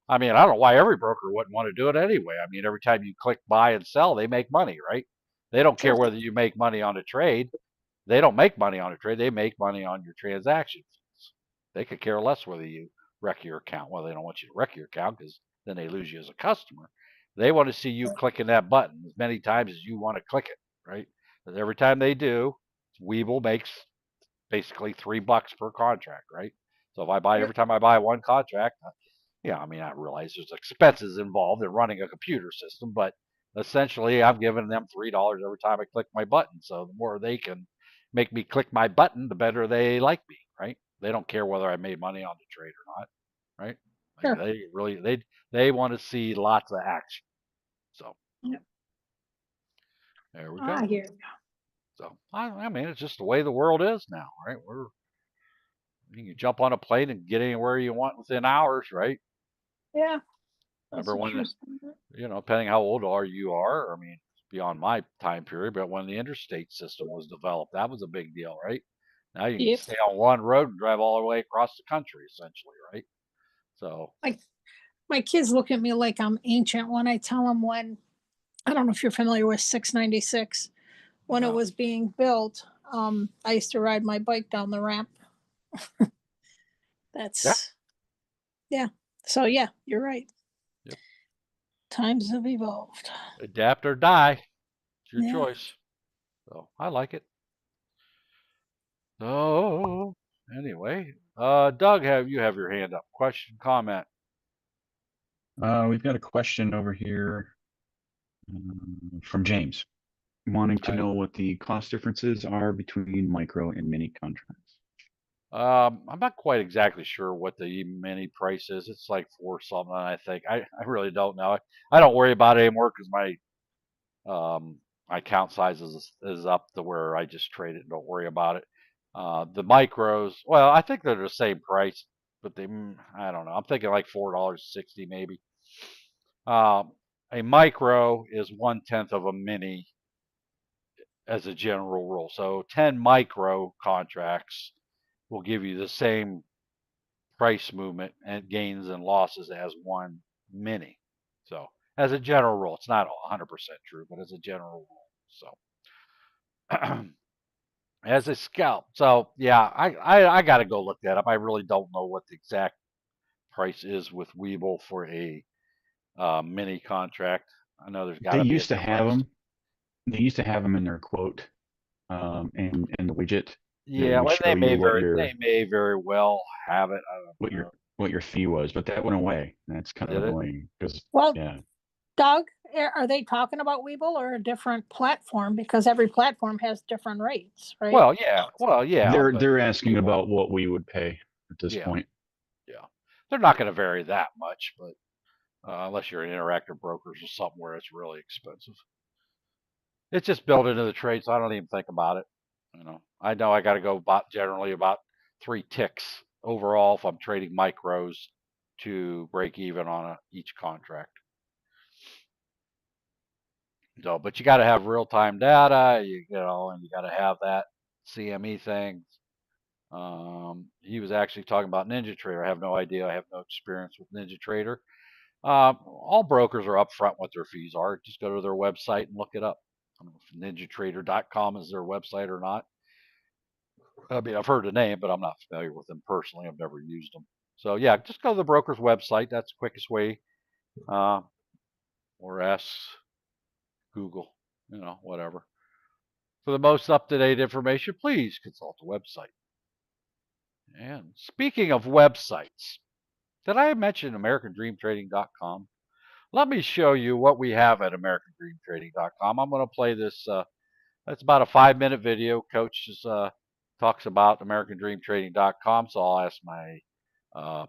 I don't know why every broker wouldn't want to do it anyway. I mean, every time you click buy and sell, they make money, right? They don't care Sure. whether you make money on a trade. They don't make money on a trade. They make money on your transaction fees. They could care less whether you wreck your account. Well, they don't want you to wreck your account because then they lose you as a customer. They want to see you clicking that button as many times as you want to click it, right? Because every time they do, Weeble makes basically $3 per contract, right? So if I buy Yep. every time I buy one contract, yeah, I mean, I realize there's expenses involved in running a computer system, but essentially I'm giving them $3 every time I click my button. So the more they can make me click my button, the better they like me, right? They don't care whether I made money on the trade or not, right? Sure. They really they want to see lots of action. So Yep. there we I go. hear you. So I mean, it's just the way the world is now, right? You can jump on a plane and get anywhere you want within hours, right? Yeah. That's Remember a when true statement. depending how old you are, I mean, it's beyond my time period, but when the interstate system was developed, that was a big deal, right? Now you can Yep. stay on one road and drive all the way across the country, essentially, right? So, My kids look at me like I'm ancient when I tell them when, I don't know if you're familiar with 696, when it no. was being built. I used to ride my bike down the ramp. Yeah. That's, yeah. So, yeah, you're right. Yep. Times have evolved. Adapt or die. It's your Yeah. choice. So I like it. So anyway, Doug, you have your hand up? Question, comment? We've got a question over here from James, wanting to Okay. know what the cost differences are between micro and mini contracts. I'm not quite exactly sure what the mini price is. It's like four something, I think. I really don't know. I don't worry about it anymore because my account size is up to where I just trade it and don't worry about it. The micros, well, I think they're the same price, but I don't know. I'm thinking like $4.60 maybe. Um, a micro is 1/10 of a mini as a general rule. So 10 micro contracts will give you the same price movement and gains and losses as one mini. So as a general rule, it's not 100% true, but as a general rule. So as a scalp. So yeah, I got to go look that up. I really don't know what the exact price is with Weeble for a mini contract. I know there's got They to be a used to have difference. them. They used to have them in their quote, in the widget that Yeah, would well, show you they may very well have it. I don't what know. your fee was, but that went away. That's kind of Did it? annoying because Well, yeah, Doug, are they talking about Weeble or a different platform? Because every platform has different rates, right? Well, yeah, but they're asking Weeble, about what we would pay at this yeah, point. yeah, they're not going to vary that much, but unless you're an interactive brokers or something where it's really expensive. It's just built into the trade, so I don't even think about it. I know I got to go generally about 3 ticks overall if I'm trading micros to break even on each contract. So, but you got to have real time data, and you got to have that CME thing. He was actually talking about NinjaTrader. I have no idea. I have no experience with NinjaTrader. All brokers are upfront what their fees are. Just go to their website and look it up. I don't know if NinjaTrader.com is their website or not. I mean, I've heard the name, but I'm not familiar with them personally. I've never used them. So yeah, just go to the broker's website. That's the quickest way. Or ask Google, whatever. For the most up-to-date information, please consult the website. And speaking of websites, did I mention AmericanDreamTrading.com? Let me show you what we have at AmericanDreamTrading.com. I'm going to play this. It's about a 5-minute video. Coach talks about AmericanDreamTrading.com, so I'll ask my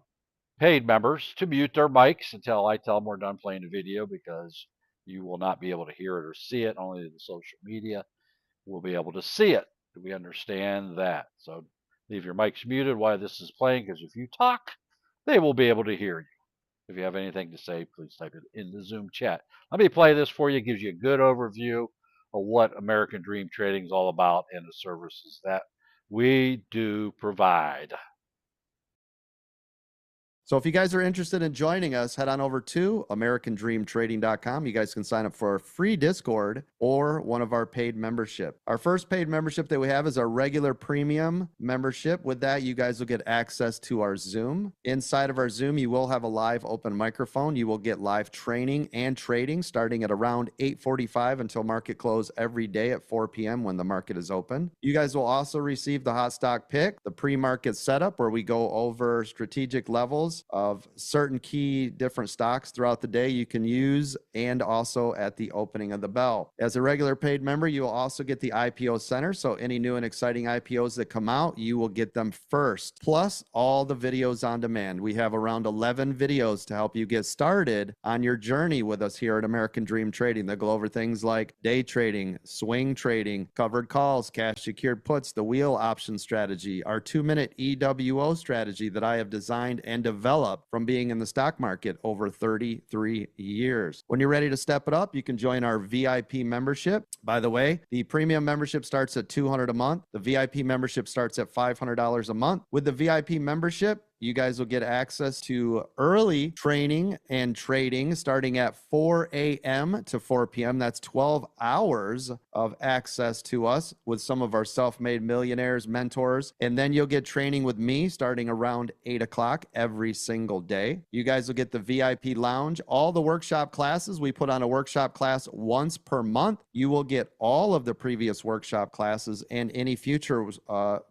paid members to mute their mics until I tell them we're done playing the video because you will not be able to hear it or see it. Only the social media will be able to see it. Do we understand that? So leave your mics muted while this is playing because if you talk, they will be able to hear you. If you have anything to say, please type it in the Zoom chat. Let me play this for you. It gives you a good overview of what American Dream Trading is all about and the services that we do provide. So if you guys are interested in joining us, head on over to americandreamtrading.com. You guys can sign up for a free Discord or one of our paid membership. Our first paid membership that we have is our regular premium membership. With that, you guys will get access to our Zoom. Inside of our Zoom, you will have a live open microphone. You will get live training and trading starting at around 8:45 until market close every day at 4 p.m. when the market is open. You guys will also receive the hot stock pick, the pre-market setup where we go over strategic levels of certain key different stocks throughout the day you can use, and also at the opening of the bell. As a regular paid member, you will also get the IPO Center, so any new and exciting IPOs that come out, you will get them first, plus all the videos on demand. We have around 11 videos to help you get started on your journey with us here at American Dream Trading. They'll go over things like day trading, swing trading, covered calls, cash secured puts, the wheel option strategy, our 2-minute EWO strategy that I have designed and developed from being in the stock market over 33 years. When you're ready to step it up, you can join our VIP membership. By the way, the premium membership starts at $200 a month. The VIP membership starts at $500 a month. With the VIP membership, you guys will get access to early training and trading starting at 4 a.m. to 4 p.m. That's 12 hours of access to us with some of our self-made millionaires, mentors. And then you'll get training with me starting around 8 o'clock every single day. You guys will get the VIP lounge, all the workshop classes. We put on a workshop class once per month. You will get all of the previous workshop classes and any future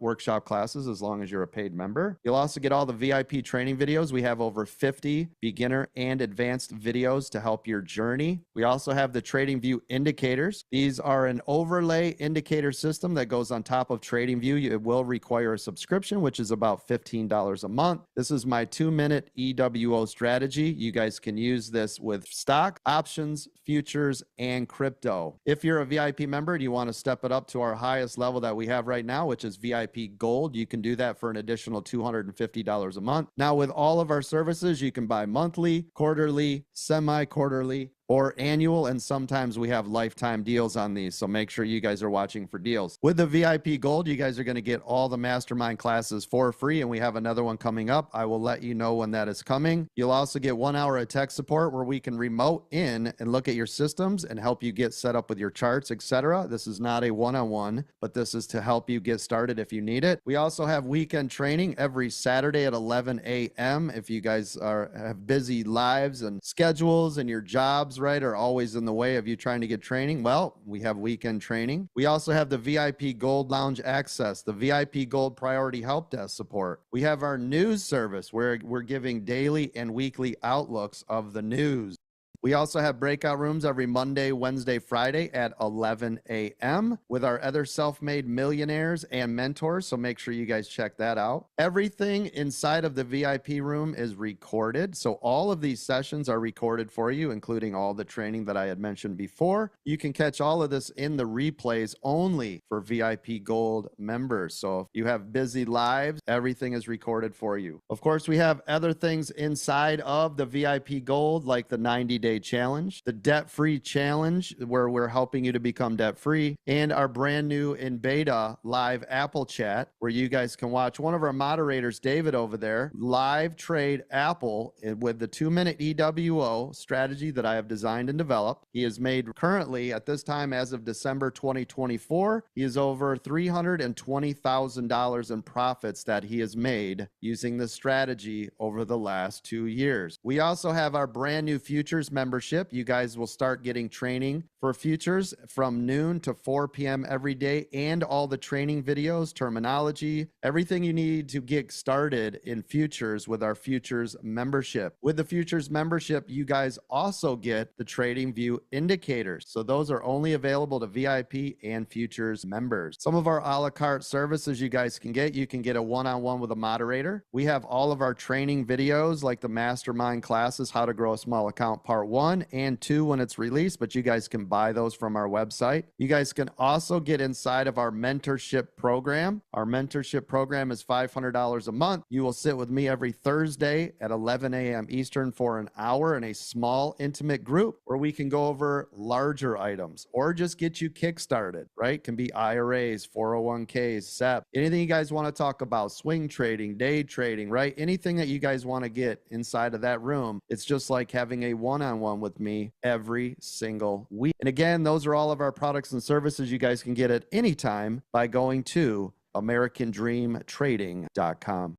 workshop classes as long as you're a paid member. You'll also get all the VIP training videos. We have over 50 beginner and advanced videos to help your journey. We also have the TradingView indicators. These are an overlay indicator system that goes on top of TradingView. It will require a subscription, which is about $15 a month. This is my 2-minute EWO strategy. You guys can use this with stock, options, futures, and crypto. If you're a VIP member and you want to step it up to our highest level that we have right now, which is VIP Gold, you can do that for an additional $250 a month. Now, with all of our services, you can buy monthly, quarterly, semi-quarterly, or annual, and sometimes we have lifetime deals on these, so make sure you guys are watching for deals. With the VIP Gold, you guys are going to get all the mastermind classes for free, and we have another one coming up. I will let you know when that is coming. You'll also get 1 hour of tech support where we can remote in and look at your systems and help you get set up with your charts, etc. This is not a one-on-one, but this is to help you get started if you need it. We also have weekend training every Saturday at 11 a.m. If you guys have busy lives and schedules and your jobs, right, are always in the way of you trying to get training, well, we have weekend training. We also have the VIP Gold Lounge access, the VIP Gold Priority Help Desk support. We have our news service where we're giving daily and weekly outlooks of the news. We also have breakout rooms every Monday, Wednesday, Friday at 11 a.m. with our other self-made millionaires and mentors, so make sure you guys check that out. Everything inside of the VIP room is recorded, so all of these sessions are recorded for you, including all the training that I had mentioned before. You can catch all of this in the replays only for VIP Gold members, so if you have busy lives, everything is recorded for you. Of course, we have other things inside of the VIP Gold, like the 90-day challenge, the debt-free challenge, where we're helping you to become debt-free, and our brand new in beta live Apple chat, where you guys can watch one of our moderators, David over there, live trade Apple with the 2-minute EWO strategy that I have designed and developed. He has made currently at this time, as of December 2024, he is over $320,000 in profits that he has made using this strategy over the last 2 years. We also have our brand new futures membership. You guys will start getting training for futures from noon to 4 p.m. every day, and all the training videos, terminology, everything you need to get started in futures with our futures membership. With the futures membership, you guys also get the TradingView indicators. So those are only available to VIP and futures members. Some of our a la carte services you guys can get. You can get a one-on-one with a moderator. We have all of our training videos like the mastermind classes, how to grow a small account part part 1 and 2 when it's released, but you guys can buy those from our website. You guys can also get inside of our mentorship program. Our mentorship program is $500 a month. You will sit with me every Thursday at 11 a.m. Eastern for an hour in a small, intimate group where we can go over larger items or just get you kickstarted, right? Can be IRAs, 401ks, SEP, anything you guys want to talk about, swing trading, day trading, right? Anything that you guys want to get inside of that room. It's just like having a one-on-one with me every single week. And again, those are all of our products and services you guys can get at any time by going to americandreamtrading.com.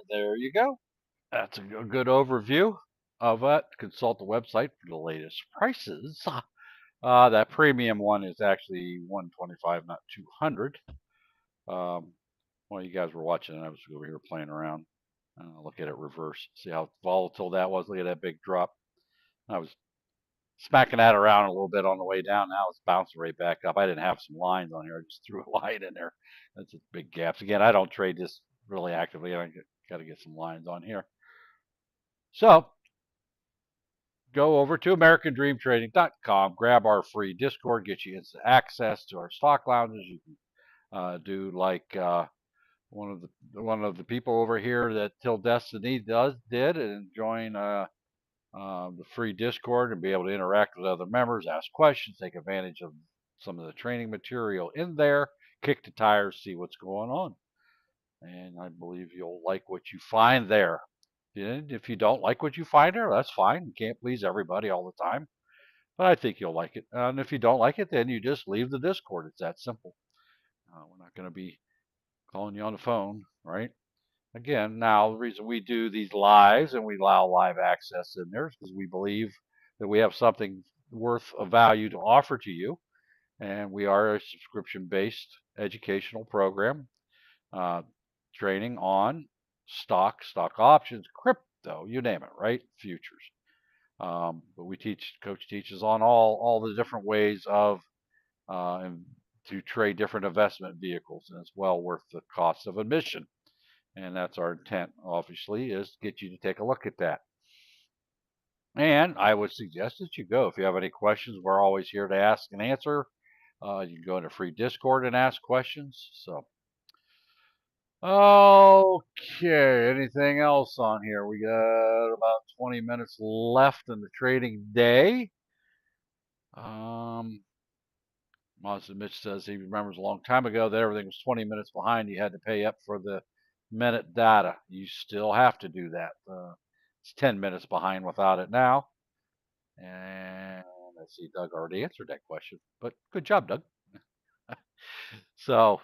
There you go. That's a good overview of it. Consult the website for the latest prices. That premium one is actually $125, not $200. While you guys were watching, I was over here playing around. Look at it reverse. See how volatile that was. Look at that big drop. I was smacking that around a little bit on the way down. Now it's bouncing right back up. I didn't have some lines on here. I just threw a line in there. That's just big gaps. Again, I don't trade this really actively. I got to get some lines on here. So go over to americandreamtrading.com, grab our free Discord, get you instant access to our stock lounges. You can do like one of the people over here that Till Destiny did, and join the free Discord and be able to interact with other members, ask questions, take advantage of some of the training material in there, kick the tires, see what's going on. And I believe you'll like what you find there. And if you don't like what you find there, that's fine. You can't please everybody all the time. But I think you'll like it. And if you don't like it, then you just leave the Discord. It's that simple. We're not going to be calling you on the phone, right? Again, now the reason we do these lives and we allow live access in there is because we believe that we have something worth of value to offer to you. And we are a subscription-based educational program, training on stock options, crypto, you name it, right? Futures. But Coach teaches on all the different ways of to trade different investment vehicles, and it's well worth the cost of admission. And that's our intent, obviously, is to get you to take a look at that. And I would suggest that you go. If you have any questions, we're always here to ask and answer. You can go into free Discord and ask questions. So, okay, anything else on here? We got about 20 minutes left in the trading day. Monster Mitch says he remembers a long time ago that everything was 20 minutes behind. You had to pay up for the minute data. You still have to do that. It's 10 minutes behind without it now. And let's see, Doug already answered that question, but good job, Doug. So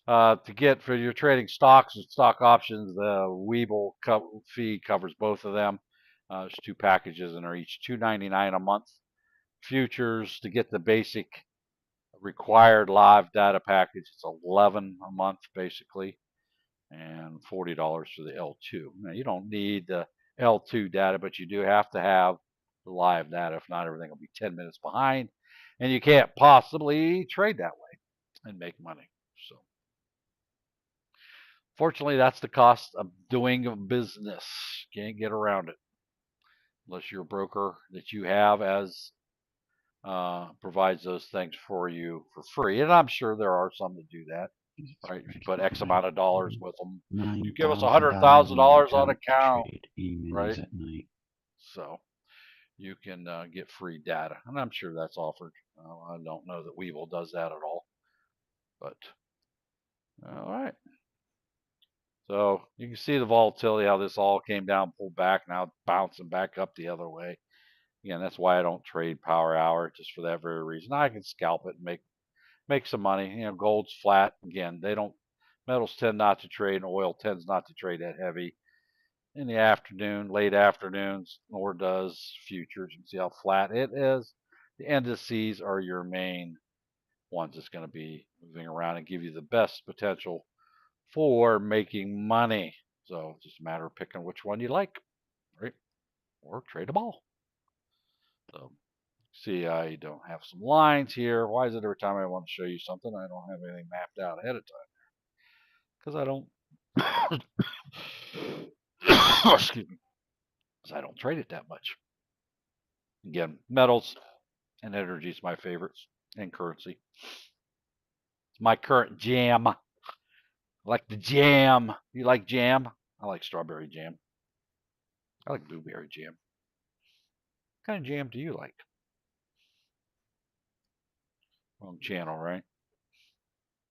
to get for your trading stocks and stock options, the Webull fee covers both of them. There's 2 packages and they're each $2.99 a month. Futures, to get the basic required live data package, it's $11 a month basically, and $40 for the L2. Now you don't need the L2 data, but you do have to have the live data. If not, everything will be 10 minutes behind, and you can't possibly trade that way and make money. So fortunately, that's the cost of doing business. Can't get around it unless you're a broker that you have as provides those things for you for free. And I'm sure there are some that do that. Right? If you put X amount of dollars with them, you give us $100,000 on account, right? At night. So you can get free data, and I'm sure that's offered. I don't know that Webull does that at all, but all right. So you can see the volatility, how this all came down, pulled back, now it's bouncing back up the other way. Again, that's why I don't trade power hour, just for that very reason. I can scalp it and make some money. You know, gold's flat. Again, metals tend not to trade, and oil tends not to trade that heavy in the afternoon, late afternoons, nor does futures. You can see how flat it is. The indices are your main ones that's going to be moving around and give you the best potential for making money. So it's just a matter of picking which one you like, right? Or trade them all. So see, I don't have some lines here. Why is it every time I want to show you something, I don't have anything mapped out ahead of time? Because I don't. Excuse me. Because I don't trade it that much. Again, metals and energy is my favorites, and currency. It's my current jam. I like the jam. You like jam? I like strawberry jam. I like blueberry jam. What kind of jam do you like? Wrong channel, right?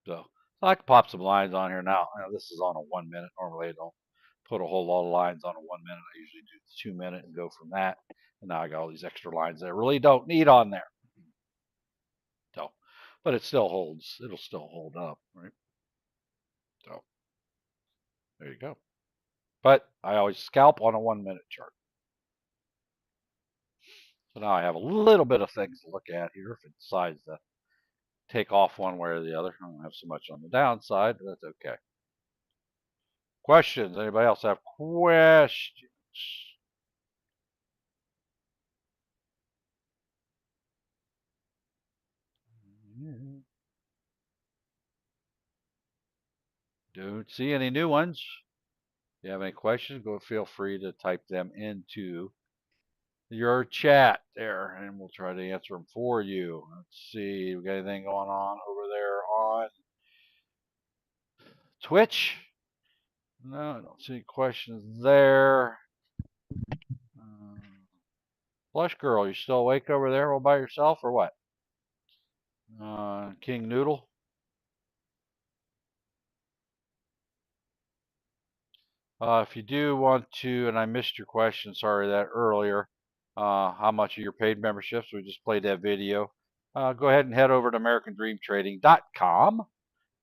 So I can pop some lines on here now. This is on a 1 minute. Normally I don't put a whole lot of lines on a 1 minute. I usually do the 2 minute and go from that. And now I got all these extra lines that I really don't need on there. So, but it still holds. It'll still hold up, right? So there you go. But I always scalp on a 1 minute chart. So now I have a little bit of things to look at here if it decides to take off one way or the other. I don't have so much on the downside, but that's okay. Questions? Anybody else have questions? Don't see any new ones. If you have any questions, go feel free to type them into your chat there, and we'll try to answer them for you. Let's see, we got anything going on over there on Twitch? No, I don't see any questions there. Blush Girl, you still awake over there all by yourself or what? King Noodle? If you do want to, and I missed your question, sorry that earlier, how much of your paid memberships, we just played that video. Go ahead and head over to AmericanDreamTrading.com.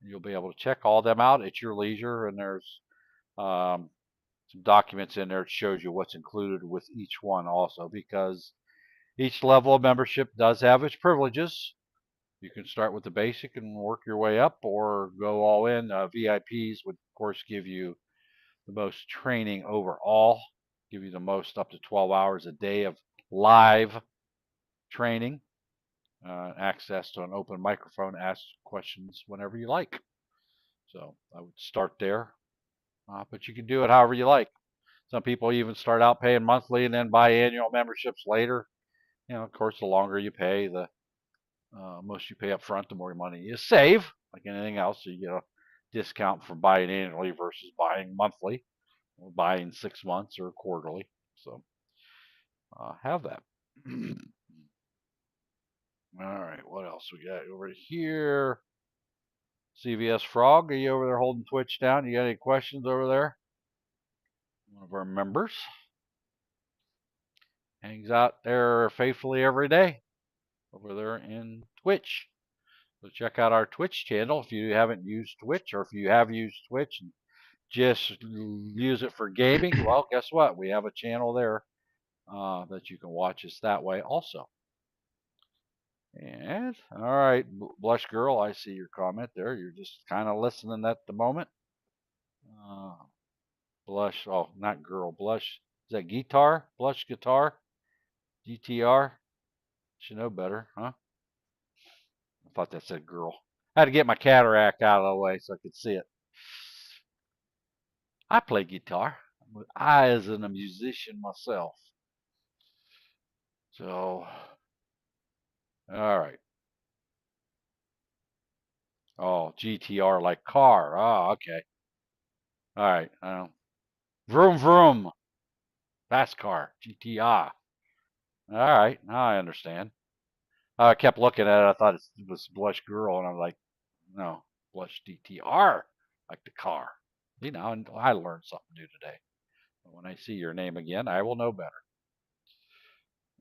You'll be able to check all them out at your leisure, and there's some documents in there that shows you what's included with each one also, because each level of membership does have its privileges. You can start with the basic and work your way up, or go all in. VIPs would, of course, give you the most training overall, give you the most up to 12 hours a day of live training, access to an open microphone, ask questions whenever you like. So I would start there, but you can do it however you like. Some people even start out paying monthly and then buy annual memberships later. Of course, the longer you pay, the most you pay up front, the more money you save. Like anything else, so you get a discount from buying annually versus buying monthly, or buying 6 months or quarterly. So have that. All right, what else we got over here? CVS Frog, are you over there holding Twitch down? You got any questions over there? One of our members hangs out there faithfully every day over there in Twitch. So check out our Twitch channel if you haven't used Twitch, or if you have used Twitch and just use it for gaming. Well, guess what? We have a channel there that you can watch us that way also. And all right, Blush Girl, I see your comment there. You're just kind of listening at the moment. Blush, oh, not girl, Blush. Is that guitar? Blush guitar? GTR? Should know better, huh? I thought that said girl. I had to get my cataract out of the way so I could see it. I play guitar. I, as a musician myself. So, all right. Oh, GTR like car. Oh, okay. All right. Vroom vroom. Fast car. GTR. All right. Now I understand. I kept looking at it. I thought it was Blush Girl, and I'm like, no, Blush DTR, like the car. See, now I learned something new today. When I see your name again, I will know better.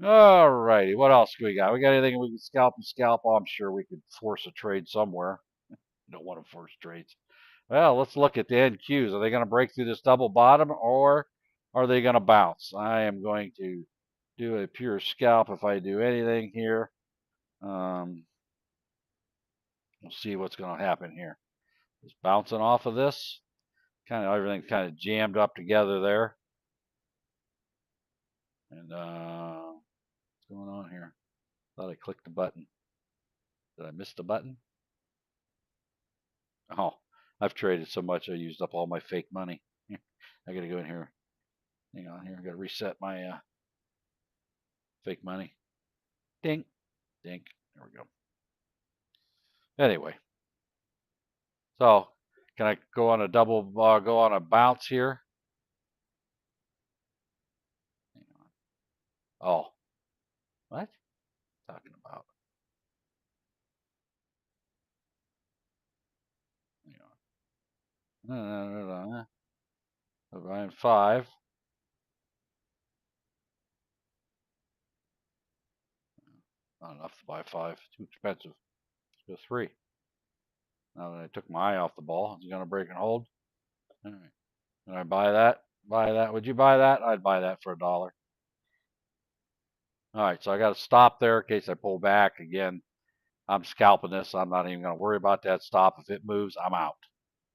All righty. What else do we got? We got anything we can scalp and scalp? Oh, I'm sure we could force a trade somewhere. Don't want to force trades. Well, let's look at the NQs. Are they going to break through this double bottom, or are they going to bounce? I am going to do a pure scalp if I do anything here. We'll see what's going to happen here. Just bouncing off of this. Kind of everything's kind of jammed up together there. And what's going on here? Thought I clicked the button. Did I miss the button? Oh, I've traded so much I used up all my fake money. I got to go in here. Hang on here. I got to reset my fake money. Dink, dink. There we go. Anyway, so can I go on a go on a bounce here? Hang on. Oh, what? Talking about? Hang on. Buying 5. Not enough to buy 5. Too expensive. Let's go 3. Now that I took my eye off the ball, is it going to break and hold? All right. Can I buy that? Buy that. Would you buy that? I'd buy that for $1. All right, so I got to stop there in case I pull back again. I'm scalping this. I'm not even going to worry about that stop. If it moves, I'm out.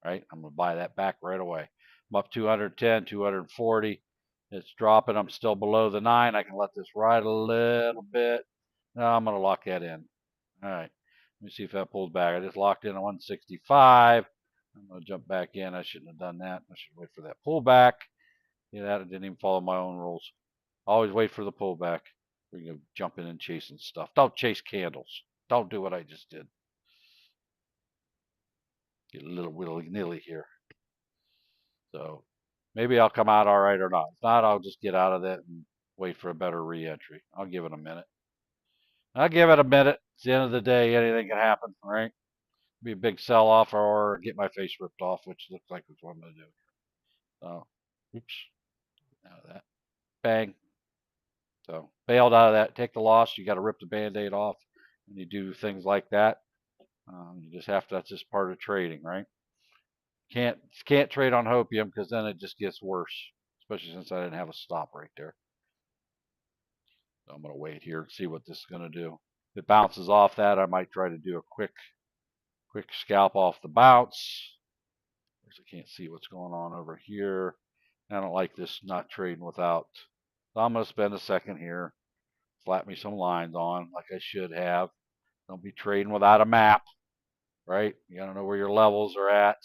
Right? I'm going to buy that back right away. I'm up 210, 240. It's dropping. I'm still below the 9. I can let this ride a little bit. Now I'm going to lock that in. All right. Let me see if that pulls back. I just locked in at 165. I'm going to jump back in. I shouldn't have done that. I should wait for that pullback. Yeah, that didn't even follow my own rules. Always wait for the pullback. We're going to jump in and chasing stuff. Don't chase candles. Don't do what I just did. Get a little willy-nilly here. So maybe I'll come out all right or not. If not, I'll just get out of that and wait for a better re-entry. I'll give it a minute. I'll give it a minute. It's the end of the day. Anything can happen, right? Be a big sell-off or get my face ripped off, which looks like it's what I'm going to do. So, oops. Out of that. Bang. So, bailed out of that. Take the loss. You got to rip the Band-Aid off when you do things like that. You just have to, that's just part of trading, right? Can't trade on hopium because then it just gets worse, especially since I didn't have a stop right there. So I'm going to wait here and see what this is going to do. If it bounces off that, I might try to do a quick scalp off the bounce. I can't see what's going on over here. I don't like this not trading without. So I'm going to spend a second here, slap me some lines on like I should have. Don't be trading without a map, right? You got to know where your levels are at.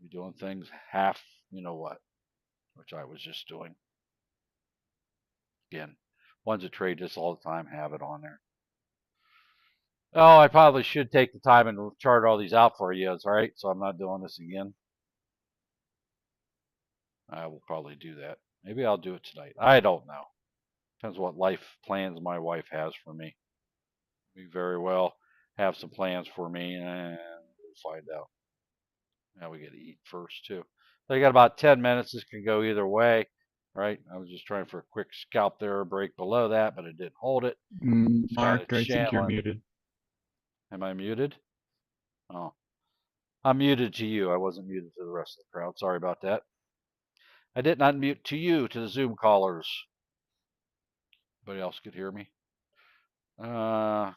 Be doing things half, you know what, which I was just doing. Again, ones that trade this all the time have it on there. Oh, I probably should take the time and chart all these out for you, all right? So I'm not doing this again. I will probably do that. Maybe I'll do it tonight. I don't know. Depends what life plans my wife has for me. We very well have some plans for me, and we'll find out. Now we got to eat first, too. So you got about 10 minutes. This can go either way, right? I was just trying for a quick scalp there, or break below that, but it didn't hold it. Mark, I think you're muted. Am I muted? Oh, I'm muted to you. I wasn't muted to the rest of the crowd. Sorry about that. I did not mute to you, to the Zoom callers. Anybody else could hear me? Yeah,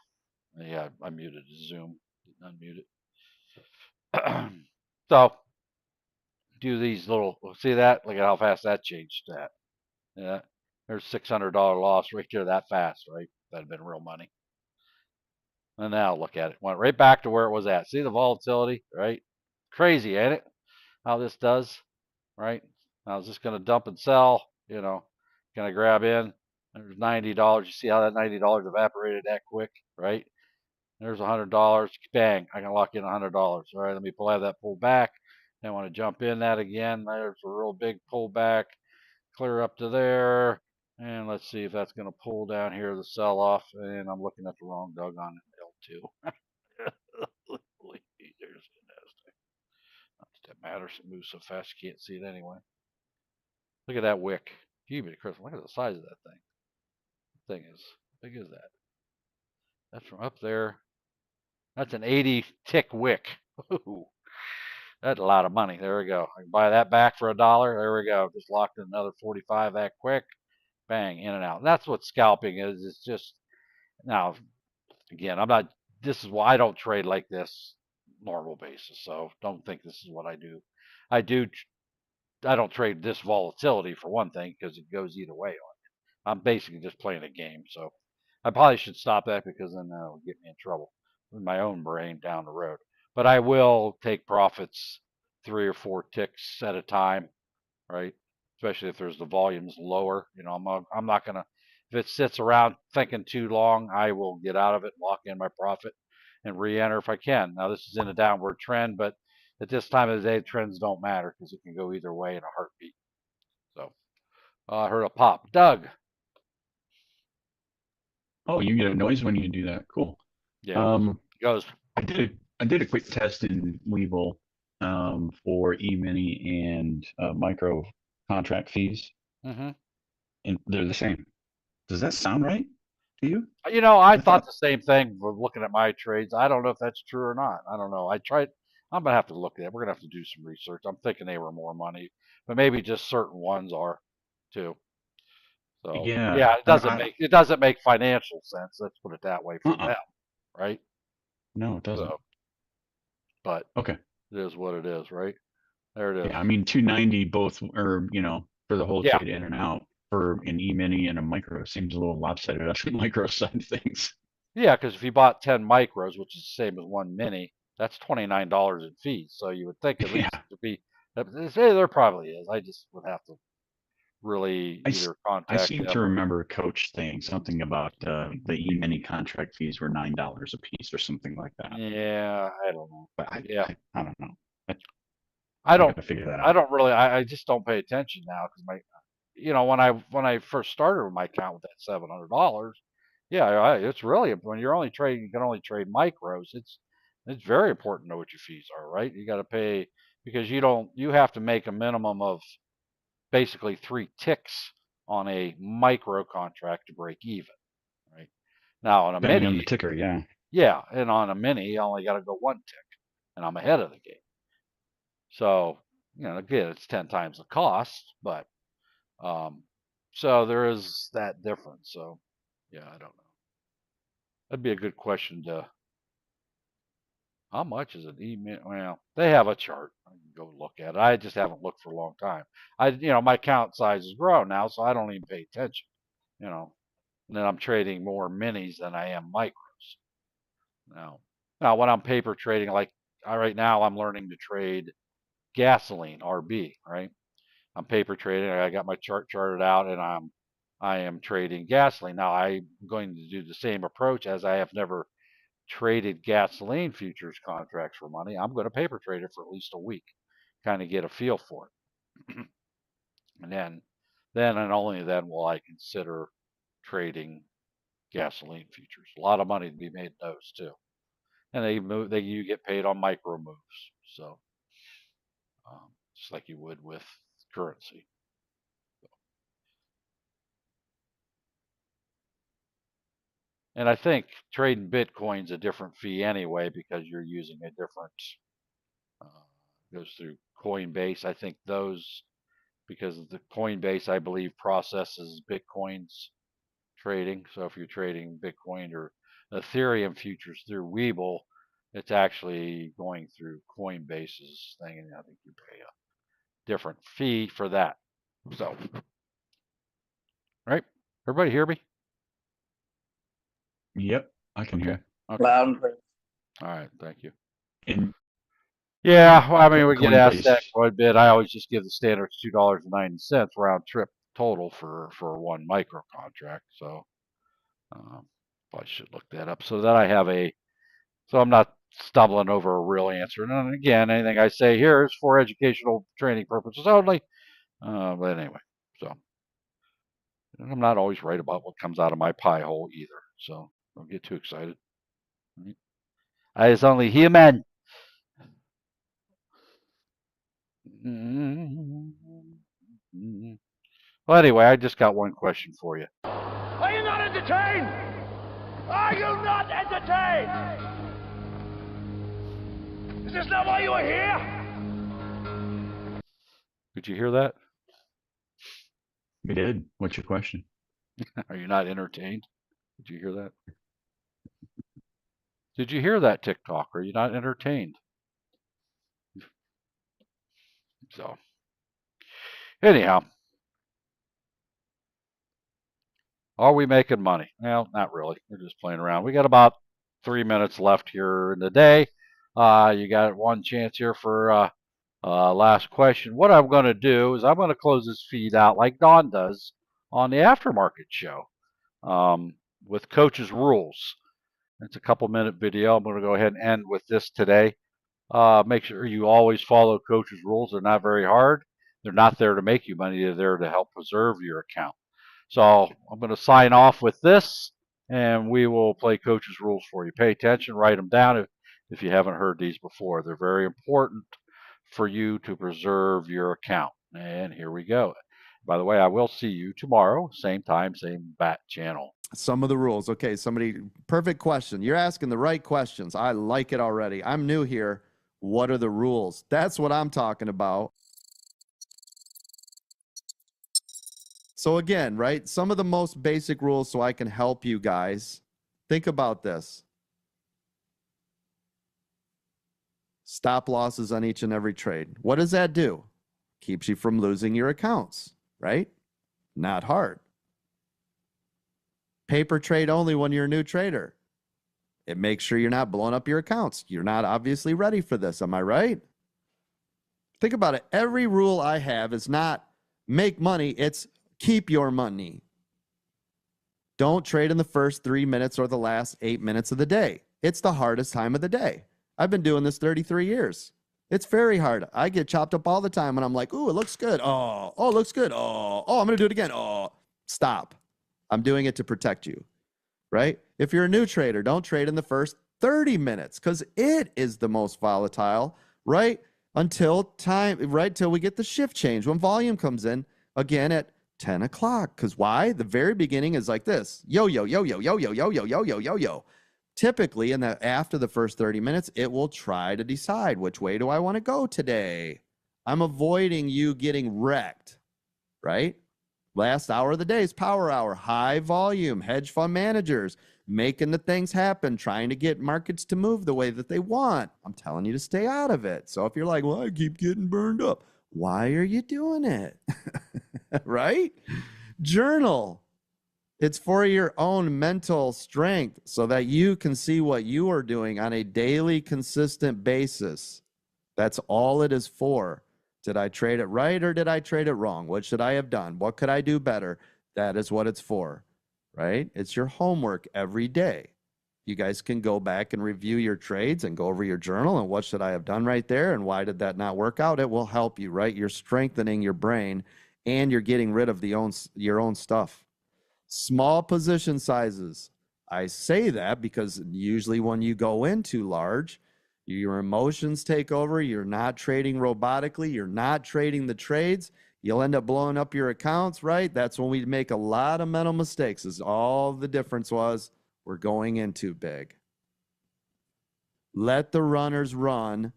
I muted Zoom. Didn't unmute it. So, do these little, see that? Look at how fast that changed that. Yeah, there's $600 loss right there that fast, right? That'd have been real money. And now look at it. Went right back to where it was at. See the volatility, right? Crazy, ain't it? How this does, right? Now is this going to dump and sell? You know, can I grab in? There's $90. You see how that $90 evaporated that quick, right? There's $100. Bang! I can lock in $100. All right, let me have that pull back. I want to jump in that again. There's a real big pullback, clear up to there, and let's see if that's going to pull down here the sell-off. And I'm looking at the wrong doggone L2. There's the Nasdaq. Not that that matters. It moves so fast you can't see it anyway. Look at that wick. Gee, Chris, look at the size of that thing. That thing is, how big is that? That's from up there. That's an 80 tick wick. Ooh, that's a lot of money. There we go. I can buy that back for $1. There we go. Just locked in another 45 that quick. Bang, in and out. And that's what scalping is. It's just, now, again, this is why I don't trade like this normal basis. So don't think this is what I do. I don't trade this volatility for one thing because it goes either way on it. I'm basically just playing a game. So I probably should stop that because then that'll get me in trouble with my own brain down the road. But I will take profits 3 or 4 ticks at a time, right? especially if there's the volumes lower. I'm not gonna, if it sits around thinking too long, I will get out of it, lock in my profit, and re-enter if I can. Now this is in a downward trend, but at this time of the day, trends don't matter because it can go either way in a heartbeat. So I heard a pop. Doug. Oh, you get a noise when you do that. Cool. Yeah, it goes. I did a quick test in Webull for E-mini and micro contract fees, Mm-hmm. and they're the same. Does that sound right to you? I thought the same thing for looking at my trades. I don't know if that's true or not. I don't know. I tried. I'm gonna have to look at it. We're gonna have to do some research. I'm thinking they were more money, but maybe just certain ones are too. So Yeah, yeah, it doesn't make financial sense. Let's put it that way for them, right? No, it doesn't. So, but okay, it is what it is, right? There it is. Yeah, I mean 290 both, or for the whole Yeah. trade in and out for an E-mini and a micro seems a little lopsided up the micro side of things. Yeah, because if you bought 10 micros, which is the same as one mini, that's $29 in fees. So you would think at least to be, there probably is. I just would have to really either I contact seem them to or, remember Coach saying something about the E-mini contract fees were $9 a piece or something like that. yeah, I don't know. But I don't know. I don't, gotta figure that out. I just don't pay attention now because when I first started with my account with that $700, yeah, it's really when you're only trading, you can only trade micros. It's very important to know what your fees are, right? You got to pay because you have to make a minimum of basically 3 ticks on a micro contract to break even, right? Now on a Depending on mini, the ticker, yeah. yeah, and on a mini, you only got to go 1 tick, and I'm ahead of the game. So again, it's 10 times the cost, but so there is that difference. So yeah, I don't know. That'd be a good question to. How much is an email? Well, they have a chart. I can go look at it. I just haven't looked for a long time. My account size has grown now, so I don't even pay attention. And then I'm trading more minis than I am micros now. When I'm paper trading, like right now, I'm learning to trade gasoline RB. Right, I'm paper trading. I got my chart charted out, and I am trading gasoline. Now I'm going to do the same approach as I have never traded gasoline futures contracts for money. I'm going to paper trade it for at least a week, kind of get a feel for it. And and only then will I consider trading gasoline futures. A lot of money to be made in those too. And you get paid on micro moves. So just like you would with currency. And I think trading Bitcoin's a different fee anyway because you're using a different goes through Coinbase. I think those because the Coinbase I believe processes Bitcoin's trading. So if you're trading Bitcoin or Ethereum futures through Webull, it's actually going through Coinbase's thing, and I think you pay a different fee for that. So, right? Everybody hear me? Yep, I can hear. Okay. Loud and clear. All right, thank you. And yeah, well, I mean, we get asked Coinbase. that quite a bit. I always just give the standard $2.90 round trip total for one micro contract. So I should look that up so that I have so I'm not stumbling over a real answer. And again, anything I say here is for educational training purposes only. But anyway, so I'm not always right about what comes out of my pie hole either. So don't get too excited. I is only human. Well, anyway, I just got one question for you. Are you not entertained? Are you not entertained? Is this not why you are here? Did you hear that? We did. What's your question? Are you not entertained? Did you hear that? Did you hear that, TikTok? Are you not entertained? So, anyhow, are we making money? Well, not really. We're just playing around. We got about 3 minutes left here in the day. You got one chance here for Last question. What I'm going to do is I'm going to close this feed out like Don does on the aftermarket show with Coach's Rules. It's a couple-minute video. I'm going to go ahead and end with this today. Make sure you always follow Coach's Rules. They're not very hard. They're not there to make you money. They're there to help preserve your account. So I'm going to sign off with this, and we will play Coach's Rules for you. Pay attention, write them down if you haven't heard these before. They're very important for you to preserve your account. And here we go. By the way, I will see you tomorrow, same time, same bat channel. Some of the rules. Okay, somebody, perfect question. You're asking the right questions. I like it already. I'm new here. What are the rules? That's what I'm talking about. So again, right, some of the most basic rules so I can help you guys. Think about this. Stop losses on each and every trade. What does that do? Keeps you from losing your accounts, right? Not hard. Paper trade only when you're a new trader. It makes sure you're not blowing up your accounts. You're not obviously ready for this. Am I right? Think about it. Every rule I have is not make money. It's keep your money. Don't trade in the first 3 minutes or the last 8 minutes of the day. It's the hardest time of the day. I've been doing this 33 years. It's very hard. I get chopped up all the time and I'm like, ooh, it looks good. Oh, it looks good. Oh, I'm going to do it again. Oh, stop. I'm doing it to protect you, right? If you're a new trader, don't trade in the first 30 minutes because it is the most volatile, right? Until we get the shift change when volume comes in again at 10 o'clock. Because why? The very beginning is like this. Yo, yo, yo, yo, yo, yo, yo, yo, yo, yo, yo, yo. Typically, after the first 30 minutes, it will try to decide which way do I want to go today. I'm avoiding you getting wrecked, right? Last hour of the day is power hour, high volume, hedge fund managers making the things happen, trying to get markets to move the way that they want. I'm telling you to stay out of it. So if you're like, well, I keep getting burned up, why are you doing it? Right? Journal. It's for your own mental strength so that you can see what you are doing on a daily, consistent basis. That's all it is for. Did I trade it right or did I trade it wrong? What should I have done? What could I do better? That is what it's for, right? It's your homework every day. You guys can go back and review your trades and go over your journal and what should I have done right there and why did that not work out? It will help you, right? You're strengthening your brain and you're getting rid of your own stuff. Small position sizes. I say that because usually when you go in too large, your emotions take over. You're not trading robotically. You're not trading the trades. You'll end up blowing up your accounts, right? That's when we make a lot of mental mistakes. Is all the difference was we're going in too big. Let the runners run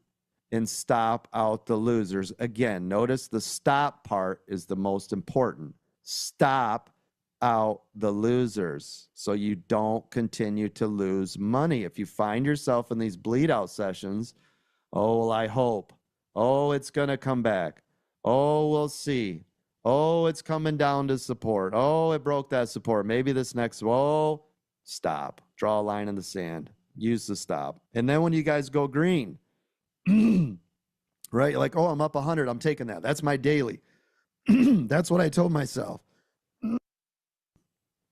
and stop out the losers. Again, notice the stop part is the most important. Stop out the losers so you don't continue to lose money. If you find yourself in these bleed out sessions, oh, well, I hope. Oh, it's going to come back. Oh, we'll see. Oh, it's coming down to support. Oh, it broke that support. Maybe this next, oh, stop. Draw a line in the sand. Use the stop. And then when you guys go green, right? Like, oh, I'm up 100. I'm taking that. That's my daily. That's what I told myself.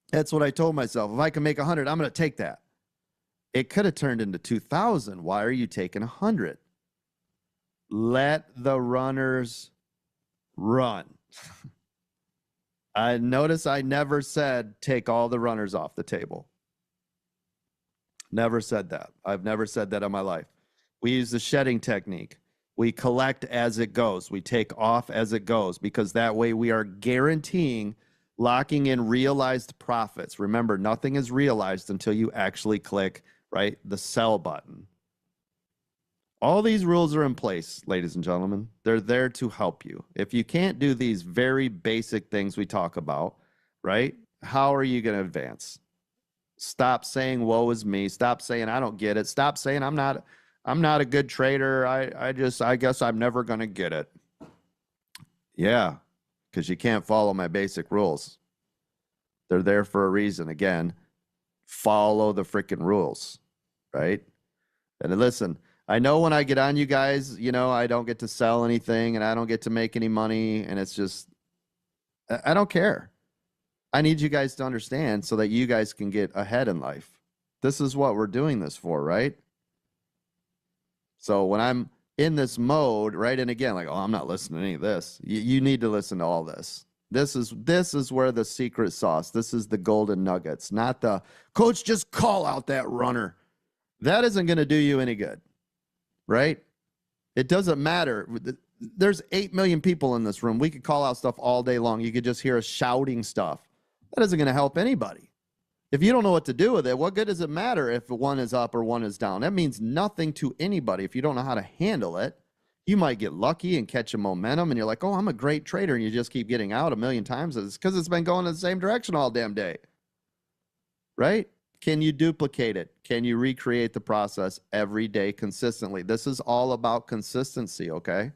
That's what I told myself. If I can make 100, I'm going to take that. It could have turned into 2,000. Why are you taking 100? Let the runners run. I notice I never said take all the runners off the table. Never said that. I've never said that in my life. We use the shedding technique. We collect as it goes. We take off as it goes because that way we are guaranteeing locking in realized profits. Remember, nothing is realized until you actually click, right, the sell button. All these rules are in place, ladies and gentlemen. They're there to help you. If you can't do these very basic things we talk about, right, how are you going to advance? Stop saying, woe is me. Stop saying, I don't get it. Stop saying, I'm not a good trader. I guess I'm never going to get it. Yeah. Because you can't follow my basic rules. They're there for a reason. Again, follow the freaking rules, right? And listen, I know when I get on you guys, you know, I don't get to sell anything and I don't get to make any money. And it's just, I don't care. I need you guys to understand so that you guys can get ahead in life. This is what we're doing this for, right? So when I'm in this mode, right? And again, like, oh, I'm not listening to any of this. You need to listen to all this. This is where the secret sauce, this is the golden nuggets, not the coach, just call out that runner. That isn't going to do you any good, right? It doesn't matter. There's 8 million people in this room. We could call out stuff all day long. You could just hear us shouting stuff. That isn't going to help anybody. If you don't know what to do with it, what good does it matter if one is up or one is down? That means nothing to anybody if you don't know how to handle it. You might get lucky and catch a momentum, and you're like, oh, I'm a great trader, and you just keep getting out a million times. It's because it's been going in the same direction all damn day, right? Can you duplicate it? Can you recreate the process every day consistently? This is all about consistency, okay?